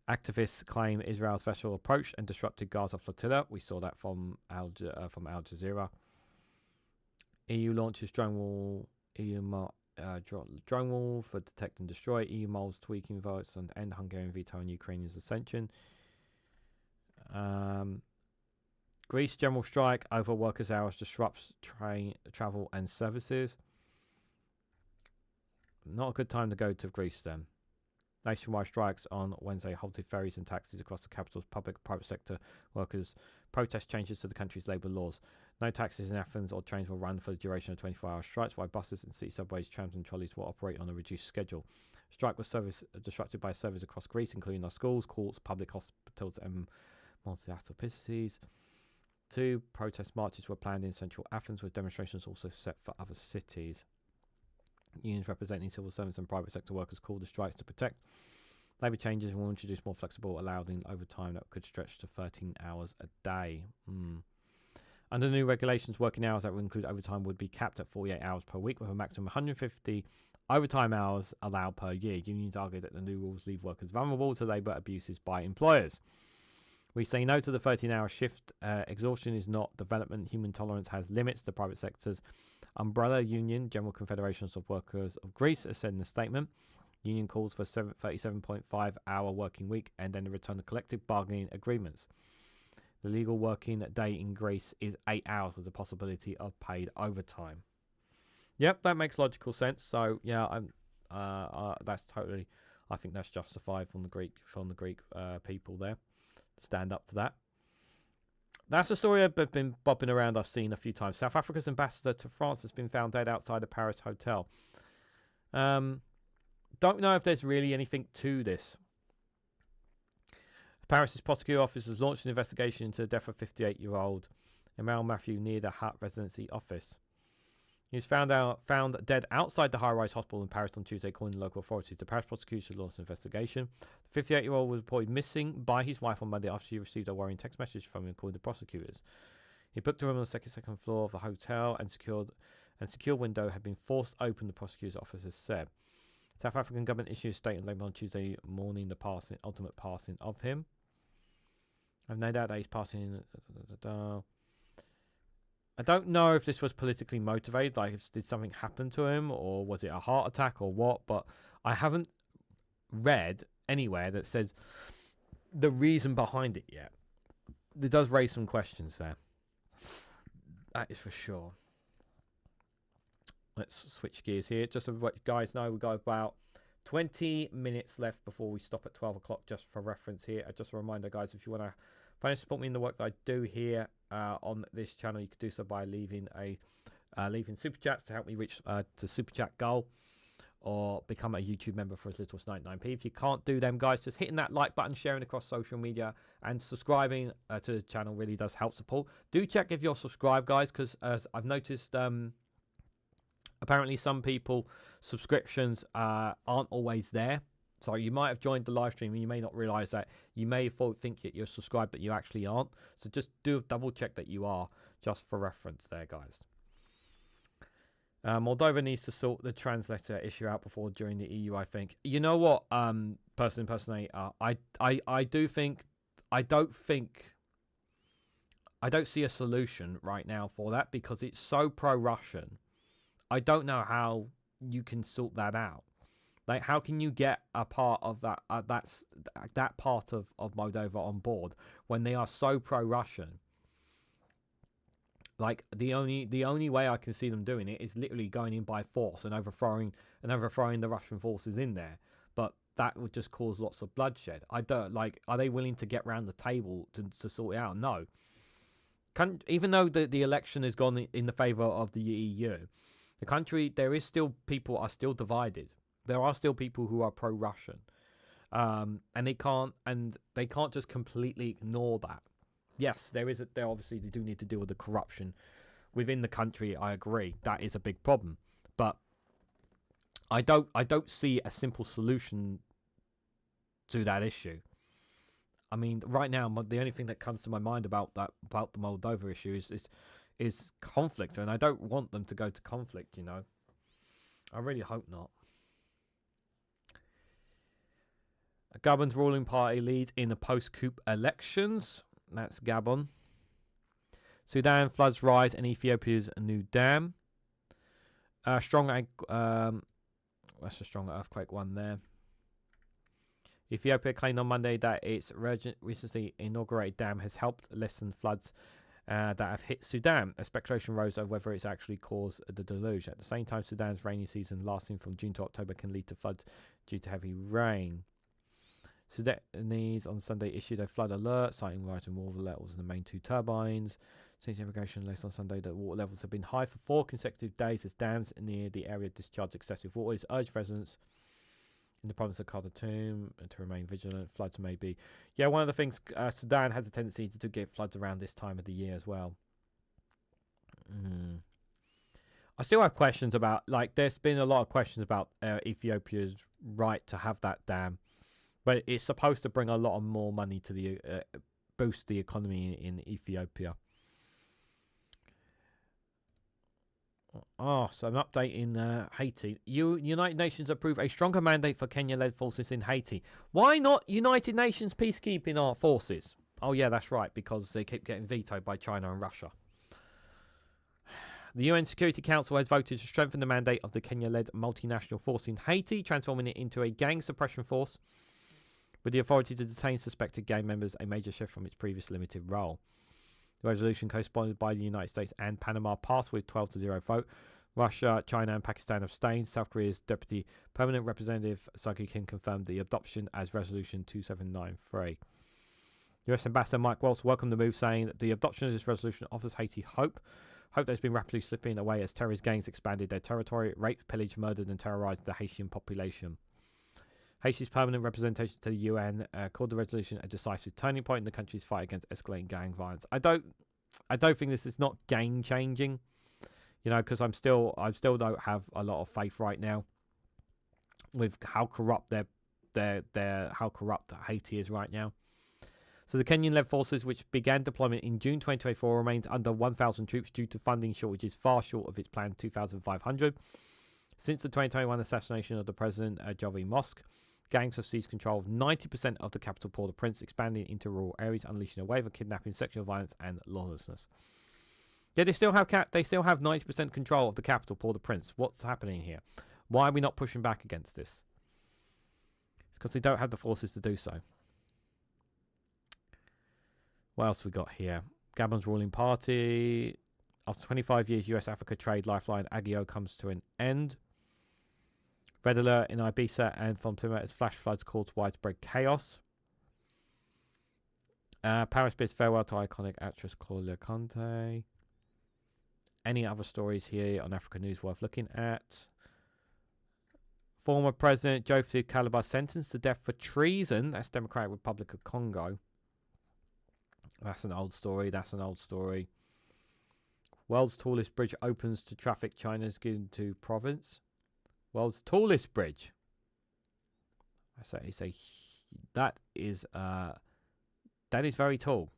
Activists claim Israel's vessel approached and disrupted Gaza flotilla. We saw that from Al Jazeera. EU launches drone wall. Drone wall for detect and destroy. EU moles tweaking votes and end Hungarian veto on Ukraine's accession. Greece general strike over workers' hours disrupts travel and services. Not a good time to go to Greece then. Nationwide strikes on Wednesday halted ferries and taxis across the capital's private sector workers protest changes to the country's labour laws. No taxis in Athens or trains will run for the duration of 24-hour strikes, while buses and city subways, trams and trolleys will operate on a reduced schedule. Strike was disrupted by services across Greece, including our schools, courts, public hospitals and multi-apicities. 2 protest marches were planned in central Athens, with demonstrations also set for other cities. Unions representing civil servants and private sector workers called the strikes to protect labour changes and will introduce more flexible, allowing overtime that could stretch to 13 hours a day. Under the new regulations, working hours that would include overtime would be capped at 48 hours per week, with a maximum of 150 overtime hours allowed per year. Unions argue that the new rules leave workers vulnerable to labour abuses by employers. We say no to the 13-hour shift. Exhaustion is not development. Human tolerance has limits. The private sector's umbrella union, General Confederations of Workers of Greece, has said in a statement. Union calls for 37.5-hour working week and then the return of collective bargaining agreements. The legal working day in Greece is 8 hours with the possibility of paid overtime. Yep, that makes logical sense. So yeah, that's totally. I think that's justified from the Greek people there. Stand up to that. That's a story I've been bopping around. I've seen a few times. South Africa's ambassador to France has been found dead outside a Paris hotel. Don't know if there's really anything to this. Paris's prosecutor office has launched an investigation into the death of 58-year-old Emil Matthew near the Hut residency office. He was found dead outside the high-rise hospital in Paris on Tuesday, according to local authorities. The Paris prosecution launched an investigation. The 58-year-old was reported missing by his wife on Monday after she received a worrying text message from him, according to prosecutors. He booked a room on the second floor of the hotel and secure window had been forced open, the prosecutor's officers said. South African government issued a statement on Tuesday morning the ultimate passing of him. I've no doubt that he's passing. I don't know if this was politically motivated, like did something happen to him, or was it a heart attack or what, but I haven't read anywhere that says the reason behind it yet. It does raise some questions there. That is for sure. Let's switch gears here. Just so you guys know, we've got about 20 minutes left before we stop at 12 o'clock, just for reference here. Just a reminder, guys, if you want to financially support me in the work that I do here on this channel, you could do so by leaving super chats to help me reach the super chat goal, or become a YouTube member for as little as 99p. If you can't do them, guys, just hitting that like button, sharing across social media, and subscribing to the channel really does help support. Do check if you're subscribed, guys, because as I've noticed, apparently some people subscriptions aren't always there. So you might have joined the live stream and you may not realize that. You may think that you're subscribed, but you actually aren't. So just do double check that you are, just for reference there, guys. Moldova needs to sort the translator issue out before during the EU, I think. You know what, person impersonator, I don't see a solution right now for that, because it's so pro-Russian. I don't know how you can sort that out. Like, how can you get a part of that that part of Moldova on board when they are so pro-Russian? Like, the only way I can see them doing it is literally going in by force and overthrowing the Russian forces in there. But that would just cause lots of bloodshed. I don't like. Are they willing to get round the table to sort it out? No. Even though the election has gone in the favour of the EU, the country, people are still divided. There are still people who are pro-Russian, and they can't just completely ignore that. Yes, there obviously they do need to deal with the corruption within the country. I agree, that is a big problem, but I don't see a simple solution to that issue. I mean, right now, the only thing that comes to my mind about the Moldova issue is conflict, and I don't want them to go to conflict. You know, I really hope not. Gabon's ruling party leads in the post-coup elections. That's Gabon. Sudan floods rise in Ethiopia's new dam. That's a strong earthquake one there. Ethiopia claimed on Monday that its recently inaugurated dam has helped lessen floods that have hit Sudan. A speculation rose over whether it's actually caused the deluge. At the same time, Sudan's rainy season lasting from June to October can lead to floods due to heavy rain. Sudanese on Sunday issued a flood alert, citing rising water levels in the main two turbines. Since irrigation released on Sunday that water levels have been high for 4 consecutive days as dams near the area discharge excessive water. It's urged residents in the province of Khartoum to remain vigilant. Floods may be... Yeah, one of the things, Sudan has a tendency to get floods around this time of the year as well. I still have questions about... Like, there's been a lot of questions about Ethiopia's right to have that dam. But it's supposed to bring a lot of more money to the boost the economy in Ethiopia. Oh, so an update in Haiti. United Nations approve a stronger mandate for Kenya-led forces in Haiti. Why not United Nations peacekeeping our forces? Oh yeah, that's right, because they keep getting vetoed by China and Russia. The UN Security Council has voted to strengthen the mandate of the Kenya-led multinational force in Haiti, transforming it into a gang suppression force, with the authority to detain suspected gang members, a major shift from its previous limited role. The resolution, co-sponsored by the United States and Panama, passed with 12-0 vote. Russia, China and Pakistan abstained. South Korea's Deputy Permanent Representative Saki Kim confirmed the adoption as Resolution 2793. US Ambassador Mike Waltz welcomed the move, saying that the adoption of this resolution offers Haiti hope hope that's been rapidly slipping away as terrorist gangs expanded their territory, raped, pillaged, murdered, and terrorized the Haitian population. Haiti's permanent representation to the UN called the resolution a decisive turning point in the country's fight against escalating gang violence. I don't think this is not game changing, you know, because I still don't have a lot of faith right now with how corrupt how corrupt Haiti is right now. So the Kenyan-led forces, which began deployment in June 2024, remains under 1,000 troops due to funding shortages far short of its planned 2,500. Since the 2021 assassination of the president, Jovi Mosque, gangs have seized control of 90% of the capital Port-au-Prince, expanding into rural areas, unleashing a wave of kidnapping, sexual violence, and lawlessness. Yeah, they still have 90% control of the capital Port-au-Prince. What's happening here? Why are we not pushing back against this? It's because they don't have the forces to do so. What else we got here? Gabon's ruling party. After 25 years, US-Africa trade lifeline Agio comes to an end. Red alert in Ibiza and Fontima as flash floods cause widespread chaos. Paris bids farewell to iconic actress Claudia Conte. Any other stories here on Africa News worth looking at? Former President Joseph Kabila sentenced to death for treason. That's Democratic Republic of Congo. That's an old story. World's tallest bridge opens to traffic China's Gintu province. World's tallest bridge. That is very tall.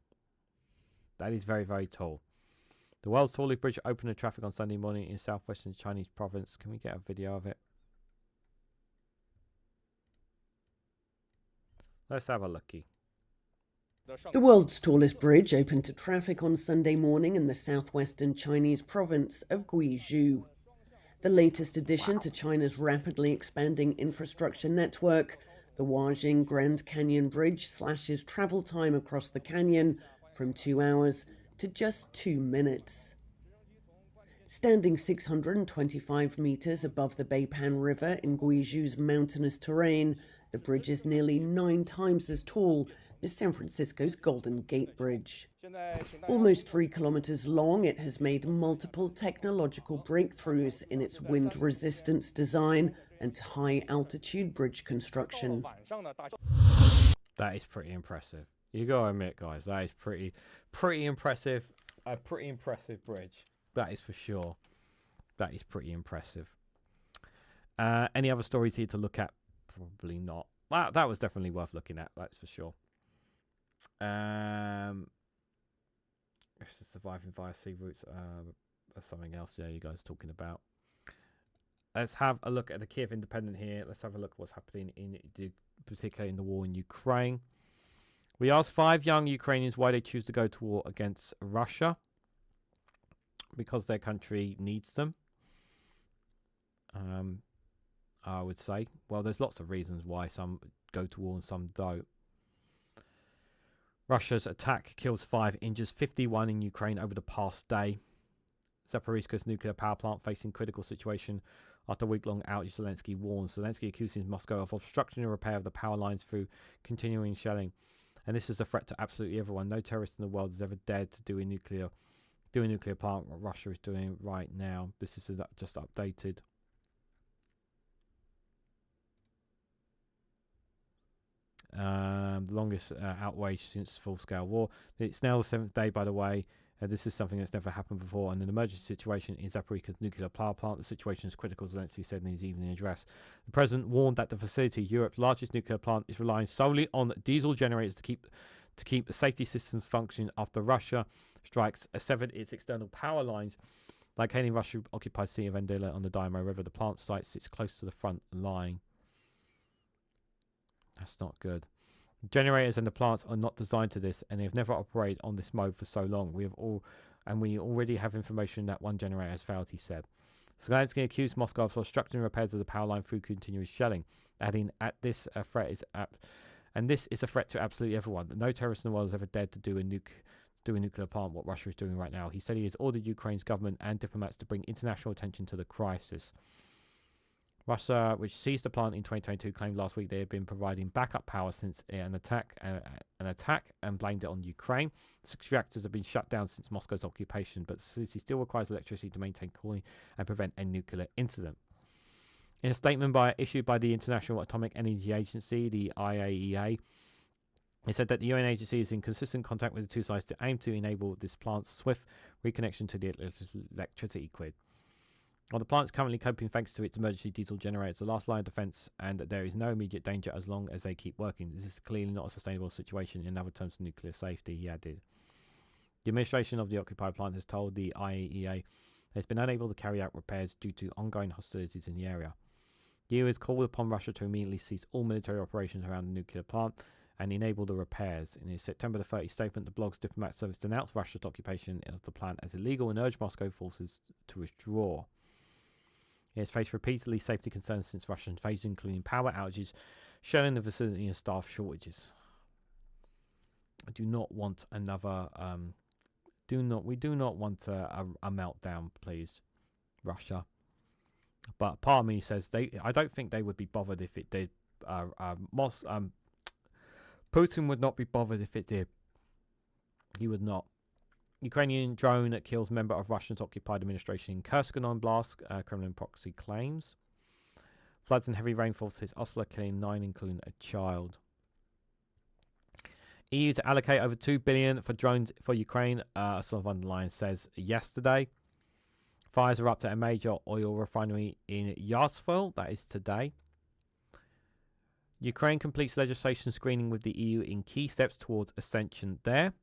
That is very, very tall. The world's tallest bridge opened to traffic on Sunday morning in southwestern Chinese province. Can we get a video of it? Let's have a looky. The world's tallest bridge opened to traffic on Sunday morning in the southwestern Chinese province of Guizhou. The latest addition to China's rapidly expanding infrastructure network, the Huajing Grand Canyon Bridge slashes travel time across the canyon from 2 hours to just 2 minutes. Standing 625 meters above the Beipan River in Guizhou's mountainous terrain, the bridge is nearly 9 times as tall as San Francisco's Golden Gate Bridge. Almost 3 kilometers long, it has made multiple technological breakthroughs in its wind resistance design and high-altitude bridge construction. That is pretty impressive. You gotta admit, guys, that is pretty impressive. A pretty impressive bridge. That is for sure. That is pretty impressive. Any other stories here to look at? Probably not. That was definitely worth looking at. That's for sure. Surviving via sea routes. Something else. Yeah, you guys talking about. Let's have a look at the Kiev Independent here. Let's have a look at what's happening particularly in the war in Ukraine. We asked 5 young Ukrainians why they choose to go to war against Russia. Because their country needs them. I would say. Well, there's lots of reasons why some go to war and some don't. Russia's attack kills 5, injures 51 in Ukraine over the past day. Zaporizhzhia's nuclear power plant facing critical situation after a week-long outage, Zelensky warns. Zelensky accuses Moscow of obstructing the repair of the power lines through continuing shelling. And this is a threat to absolutely everyone. No terrorist in the world has ever dared to do a nuclear plant. What Russia is doing right now. This is just updated. The longest outrage since full-scale war. It's now the 7th day, by the way. This is something that's never happened before. And an emergency situation in Zaporizhzhia's nuclear power plant. The situation is critical, Zelensky said in his evening address. The president warned that the facility, Europe's largest nuclear plant, is relying solely on diesel generators to keep the safety systems functioning after Russia strikes severed its external power lines. Like any Russia-occupied city of Vendela on the Dymo River, the plant site sits close to the front line. That's not good. Generators and the plants are not designed to this, and they have never operated on this mode for so long. We already have information that one generator has failed, he said. Zelensky accused Moscow of obstructing repairs of the power line through continuous shelling, adding, this is a threat to absolutely everyone. No terrorist in the world has ever dared to do a nuclear plant, what Russia is doing right now. He said he has ordered Ukraine's government and diplomats to bring international attention to the crisis. Russia, which seized the plant in 2022, claimed last week they had been providing backup power since an attack, and blamed it on Ukraine. 6 reactors have been shut down since Moscow's occupation, but the facility still requires electricity to maintain cooling and prevent a nuclear incident. In a statement issued by the International Atomic Energy Agency, the IAEA, it said that the UN agency is in consistent contact with the two sides to aim to enable this plant's swift reconnection to the electricity grid. While the plant is currently coping thanks to its emergency diesel generator, it's the last line of defense, and there is no immediate danger as long as they keep working. This is clearly not a sustainable situation in other terms of nuclear safety, he added. The administration of the occupied plant has told the IAEA it has been unable to carry out repairs due to ongoing hostilities in the area. The EU has called upon Russia to immediately cease all military operations around the nuclear plant and enable the repairs. In his September the 30th statement, the blog's diplomat service denounced Russia's occupation of the plant as illegal and urged Moscow forces to withdraw. It has faced repeatedly safety concerns since Russian invasion, including power outages, shelling the facility and staff shortages. I do not want another. We do not want a meltdown, please, Russia. But part of me says I don't think they would be bothered if it did. Putin would not be bothered if it did. He would not. Ukrainian drone that kills member of Russia's occupied administration in Kherson on blast, Kremlin proxy claims. Floods and heavy rainfall hit Oslo, killing 9, including a child. EU to allocate over $2 billion for drones for Ukraine, Ursula von der Leyen says yesterday. Fires erupt at a major oil refinery in Yarsville, that is today. Ukraine completes legislation screening with the EU in key steps towards ascension there.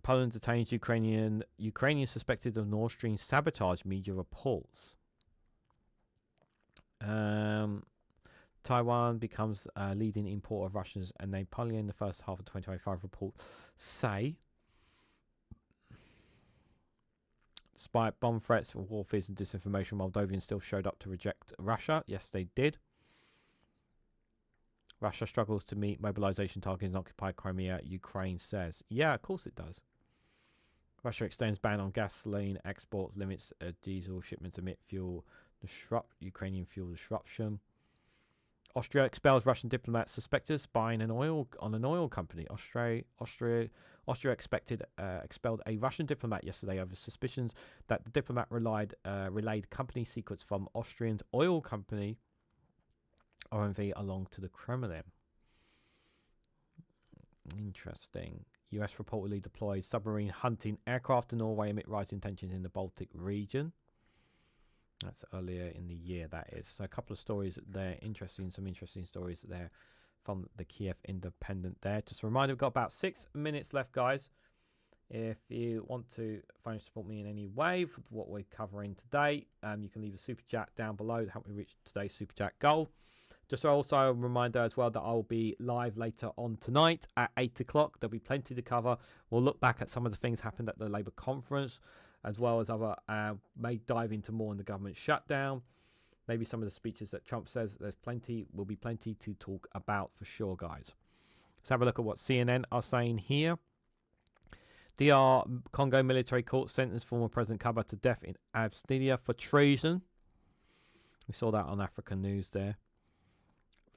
Poland detains Ukrainian suspected of Nord Stream sabotage, media reports. Taiwan becomes a leading importer of Russians and Napoleon in the first half of 2025 report say. Despite bomb threats, war fears and disinformation, Moldovians still showed up to reject Russia. Yes, they did. Russia struggles to meet mobilization targets in occupied Crimea, Ukraine says. Yeah, of course it does. Russia extends ban on gasoline exports, limits diesel shipments amid Ukrainian fuel disruption. Austria expels Russian diplomats suspected of spying on an oil company. Austria expelled a Russian diplomat yesterday over suspicions that the diplomat relayed company secrets from Austrian oil company OMV along to the Kremlin. Interesting. US reportedly deploys submarine hunting aircraft to Norway amid rising tensions in the Baltic region. That's earlier in the year, that is. So a couple of stories there, some interesting stories there from the Kiev Independent there. Just a reminder, we've got about 6 minutes left, guys. If you want to financially support me in any way for what we're covering today, you can leave a super chat down below to help me reach today's super chat goal. Just also a reminder as well that I'll be live later on tonight at 8 o'clock. There'll be plenty to cover. We'll look back at some of the things happened at the Labour conference, as well as other, may dive into more on the government shutdown. Maybe some of the speeches that Trump says. Will be plenty to talk about for sure, guys. Let's have a look at what CNN are saying here. DR Congo military court sentenced former President Kabila to death in absentia for treason. We saw that on African News there.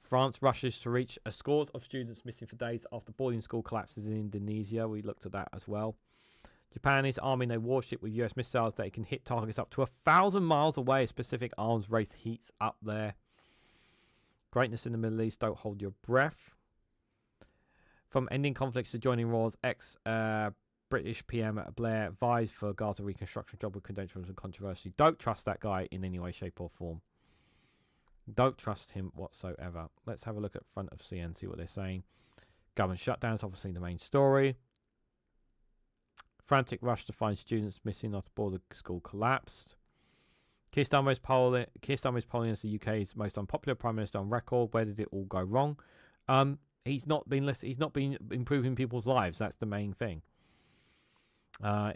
France rushes to reach a scores of students missing for days after boarding school collapses in Indonesia. We looked at that as well. Japan is arming a warship with US missiles that it can hit targets up to 1,000 miles away. A specific arms race heats up there. Greatness in the Middle East, don't hold your breath. From ending conflicts to joining wars, British PM Blair vies for Gaza reconstruction job with credentials and controversy. Don't trust that guy in any way, shape or form. Don't trust him whatsoever. Let's have a look at front of CN, see what they're saying. Government shutdowns, obviously the main story. Frantic rush to find students missing after border school collapsed. Keir Starmer is polling as the UK's most unpopular Prime Minister on record. Where did it all go wrong? He's not been improving people's lives. That's the main thing.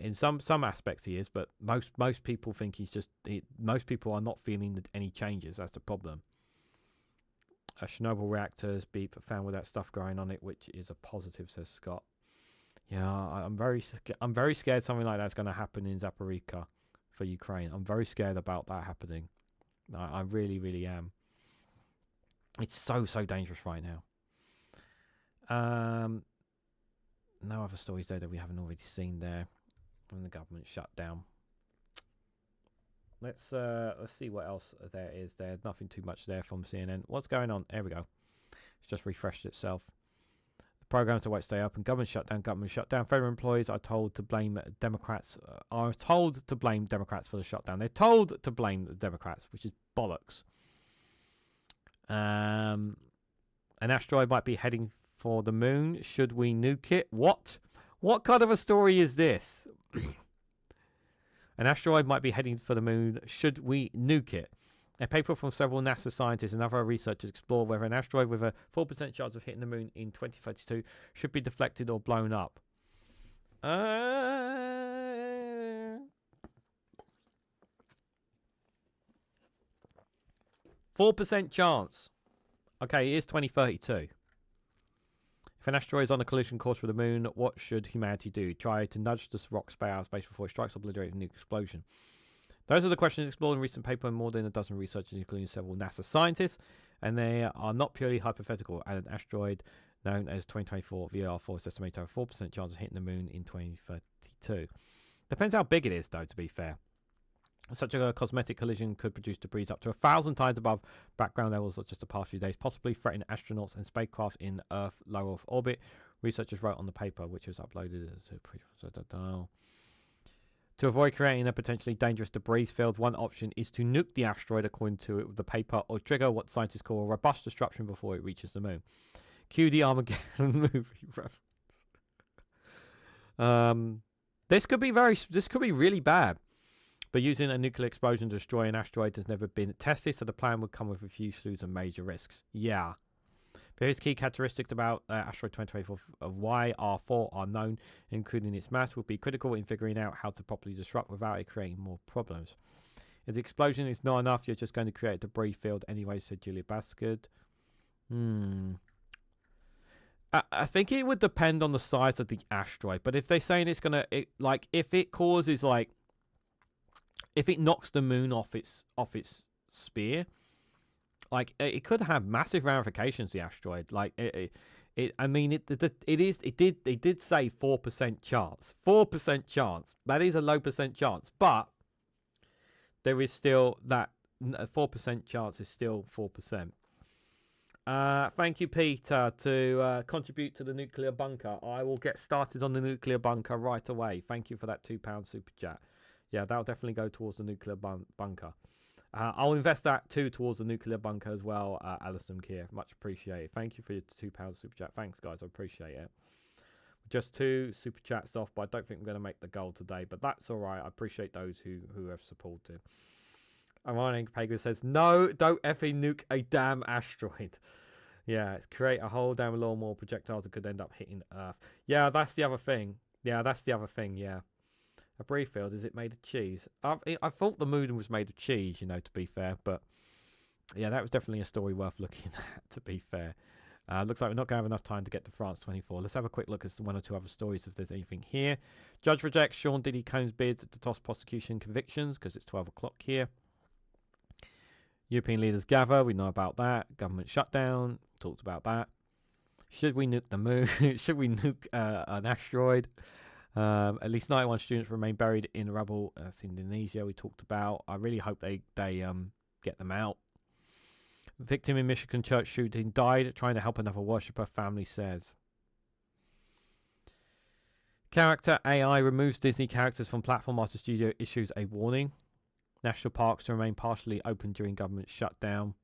In some aspects he is, but most people think most people are not feeling any changes. That's the problem. Chernobyl reactors beep found with that stuff going on it, which is a positive, says Scott. Yeah, I'm very scared something like that's going to happen in Zaporizhzhia for Ukraine. I'm very scared about that happening. I really, really am. It's so dangerous right now. No other stories there that we haven't already seen there from the government shutdown. Let's see what else there is there. Nothing too much there from CNN. What's going on? There we go. It's just refreshed itself. The programs to wait stay open. Government shutdown. Federal employees are told to blame Democrats. Are told to blame Democrats for the shutdown. They're told to blame the Democrats, which is bollocks. An asteroid might be heading for the moon. Should we nuke it? What? What kind of a story is this? An asteroid might be heading for the moon. Should we nuke it? A paper from several NASA scientists and other researchers explore whether an asteroid with a 4% chance of hitting the moon in 2032 should be deflected or blown up. 4% chance. Okay, it is 2032. If an asteroid is on a collision course with the moon, what should humanity do? Try to nudge the rock spray out of space before it strikes, obliterating a nuclear explosion. Those are the questions explored in a recent paper by more than a dozen researchers, including several NASA scientists, and they are not purely hypothetical. An asteroid known as 2024 VR4 is estimated to have a 4% chance of hitting the moon in 2032. Depends how big it is, though, to be fair. Such a cosmetic collision could produce debris up to 1,000 times above background levels just the past few days, possibly threatening astronauts and spacecraft in low Earth orbit. Researchers wrote on the paper, which was uploaded to avoid creating a potentially dangerous debris field. One option is to nuke the asteroid, according to the paper, or trigger what scientists call a robust disruption before it reaches the moon. Cue the Armageddon movie reference. This could be really bad. But using a nuclear explosion to destroy an asteroid has never been tested, so the plan would come with a few slews of major risks. Yeah. Various key characteristics about asteroid 2024 of YR4 are known, including its mass, will be critical in figuring out how to properly disrupt without it creating more problems. If the explosion is not enough, you're just going to create a debris field anyway, said Julia Baskard. I think it would depend on the size of the asteroid, but if they're saying it's going to, if it causes, if it knocks the moon off its sphere, it could have massive ramifications. The asteroid, it did say 4% chance. 4% chance. That is a low percent chance, but there is still that 4% chance is still 4%. Thank you, Peter, to contribute to the nuclear bunker. I will get started on the nuclear bunker right away. Thank you for that £2 super chat. Yeah, that'll definitely go towards the nuclear bunker. I'll invest that too towards the nuclear bunker as well, Alison Keir. Much appreciated. Thank you for your £2 super chat. Thanks, guys. I appreciate it. Just 2 super chats off, but I don't think I'm going to make the goal today. But that's all right. I appreciate those who have supported. Ryan Pago says, no, don't effing nuke a damn asteroid. Yeah, create a whole damn lot more projectiles that could end up hitting Earth. Yeah, that's the other thing. Yeah. A debris field, is it made of cheese? I thought the moon was made of cheese, to be fair. But, yeah, that was definitely a story worth looking at, to be fair. Looks like we're not going to have enough time to get to France 24. Let's have a quick look at one or two other stories if there's anything here. Judge rejects Sean Diddy Combs' bid to toss prosecution convictions because it's 12 o'clock here. European leaders gather. We know about that. Government shutdown. Talked about that. Should we nuke the moon? Should we nuke an asteroid? At least 91 students remain buried in rubble. That's Indonesia. We talked about. I really hope they get them out. Victim in Michigan church shooting died trying to help another worshipper, family says. Character AI removes Disney characters from platform after studio issues a warning. National parks to remain partially open during government shutdown.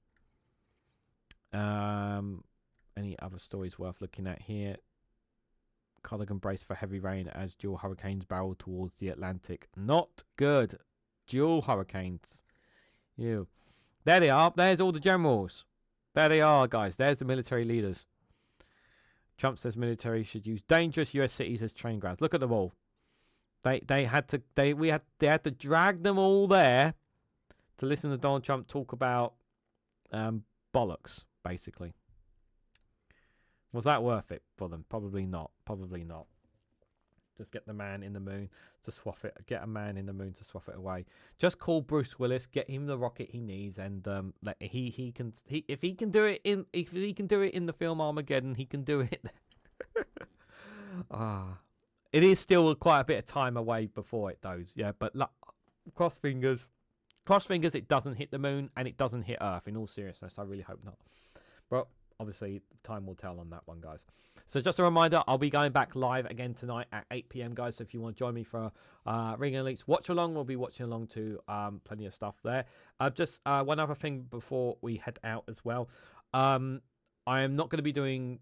Any other stories worth looking at here? Cardigan brace for heavy rain as dual hurricanes barrel towards the Atlantic. Not good. Dual hurricanes. There they are. There's all the generals. There they are, guys. There's the military leaders. Trump says military should use dangerous US cities as training grounds. Look at them all. They had to drag them all there to listen to Donald Trump talk about bollocks, basically. Was that worth it for them? Probably not. Just get the man in the moon to swath it. Get a man in the moon to swath it away. Just call Bruce Willis. Get him the rocket he needs, and if he can do it in the film Armageddon, he can do it. It is still quite a bit of time away before it does. Yeah, but cross fingers. Cross fingers. It doesn't hit the moon and it doesn't hit Earth. In all seriousness, I really hope not. But obviously, time will tell on that one, guys. So just a reminder, I'll be going back live again tonight at 8 p.m, guys. So if you want to join me for Reganelite's watch along, we'll be watching along to plenty of stuff there. Just one other thing before we head out as well. I am not going to be doing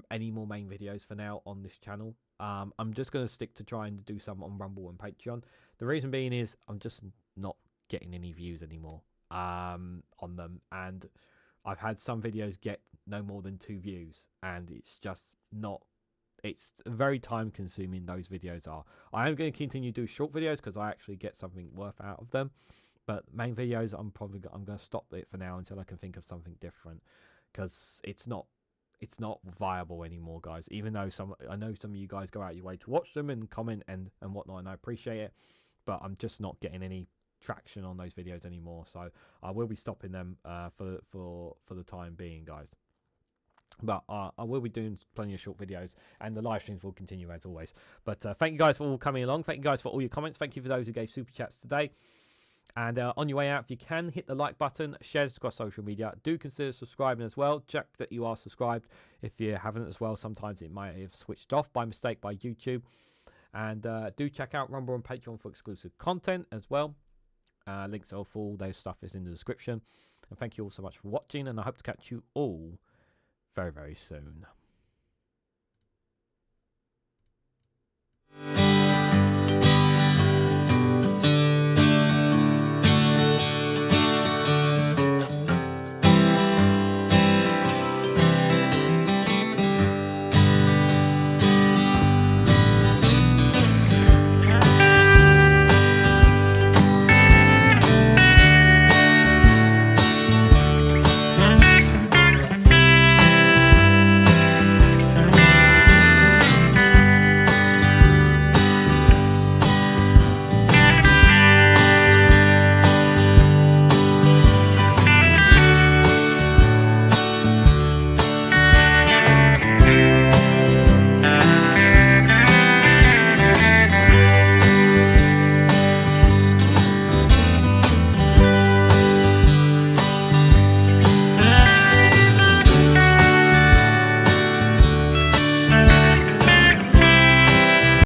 any more main videos for now on this channel. I'm just going to stick to trying to do some on Rumble and Patreon. The reason being is I'm just not getting any views anymore on them, and I've had some videos get no more than 2 views, and it's just not. It's very time consuming. Those videos are. I am going to continue to do short videos because I actually get something worth out of them. But main videos, I'm going to stop it for now until I can think of something different, because it's not viable anymore, guys. Even though I know some of you guys go out your way to watch them and comment and whatnot, and I appreciate it, but I'm just not getting any traction on those videos anymore. So I will be stopping them for the time being, guys. But I will be doing plenty of short videos, and the live streams will continue as always. But thank you guys for all coming along. Thank you guys for all your comments. Thank you for those who gave super chats today. And on your way out, if you can, hit the like button, share this across social media. Do consider subscribing as well. Check that you are subscribed if you haven't as well. Sometimes it might have switched off by mistake by YouTube. And do check out Rumble and Patreon for exclusive content as well. Links for all those stuff is in the description. And thank you all so much for watching, and I hope to catch you all very, very soon.